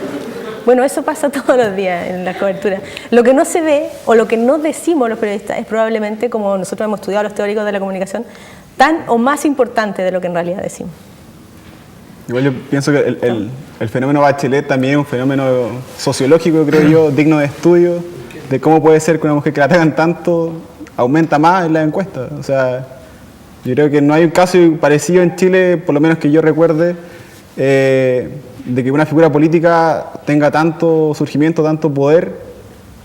Bueno, eso pasa todos los días en la cobertura. Lo que no se ve o lo que no decimos los periodistas es probablemente, como nosotros hemos estudiado los teóricos de la comunicación, tan o más importante de lo que en realidad decimos. Igual yo pienso que el fenómeno Bachelet también es un fenómeno sociológico, creo yo, digno de estudio, de cómo puede ser que una mujer que la atacan tanto aumenta más en las encuestas. O sea, yo creo que no hay un caso parecido en Chile, por lo menos que yo recuerde, de que una figura política tenga tanto surgimiento, tanto poder,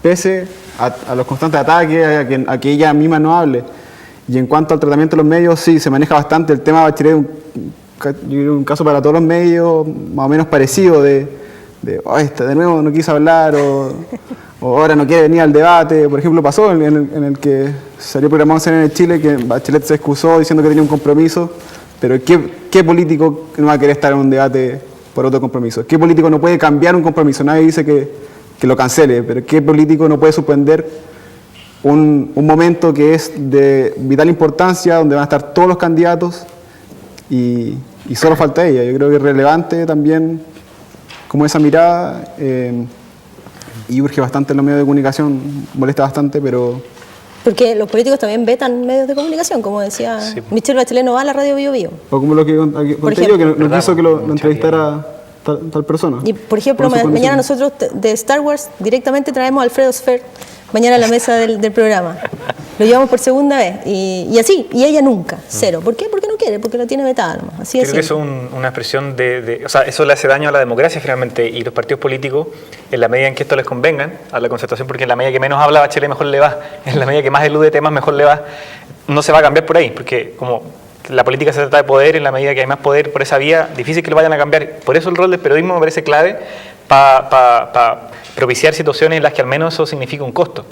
pese a los constantes ataques, a que ella misma no hable. Y en cuanto al tratamiento de los medios, sí, se maneja bastante el tema de Bachelet, un caso para todos los medios más o menos parecido, de nuevo no quiso hablar, o ahora no quiere venir al debate. Por ejemplo, pasó en el que salió programado en CNN Chile, que Bachelet se excusó diciendo que tenía un compromiso, pero ¿qué político no va a querer estar en un debate por otro compromiso? ¿Qué político no puede cambiar un compromiso? Nadie dice que lo cancele, pero ¿qué político no puede suspender un momento que es de vital importancia, donde van a estar todos los candidatos y solo falta ella? Yo creo que es relevante también como esa mirada, y urge bastante en los medios de comunicación, molesta bastante, pero... Porque los políticos también vetan medios de comunicación, como decía Michelle Bachelet, no va a la radio Bio Bio. O como lo que conté yo, que no quiso que lo entrevistara tal persona. Y por ejemplo, mañana nosotros de Star Wars directamente traemos a Alfredo Sfer mañana a la mesa del programa. Lo llevamos por segunda vez. Y así, y ella nunca, cero. ¿Por qué? Porque no quiere, porque la tiene vetada nomás. Así Creo que eso es una expresión o sea, eso le hace daño a la democracia finalmente, y los partidos políticos, en la medida en que esto les convengan, a la concertación, porque en la medida que menos habla Bachelet mejor le va, en la medida que más elude temas mejor le va, no se va a cambiar por ahí, porque como la política se trata de poder, en la medida que hay más poder por esa vía, difícil que lo vayan a cambiar. Por eso el rol del periodismo me parece clave para propiciar situaciones en las que al menos eso significa un costo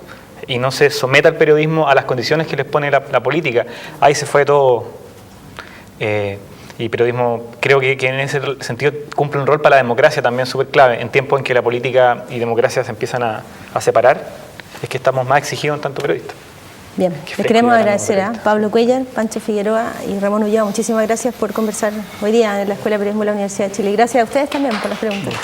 y no se someta al periodismo a las condiciones que les pone la política. Ahí se fue todo. Y periodismo creo que en ese sentido cumple un rol para la democracia también súper clave. En tiempos en que la política y democracia se empiezan a separar, es que estamos más exigidos en tanto periodista. Bien, les queremos agradecer a Pablo Cuellar, Pancho Figueroa y Ramón Ulloa. Muchísimas gracias por conversar hoy día en la Escuela de Periodismo de la Universidad de Chile. Y gracias a ustedes también por las preguntas.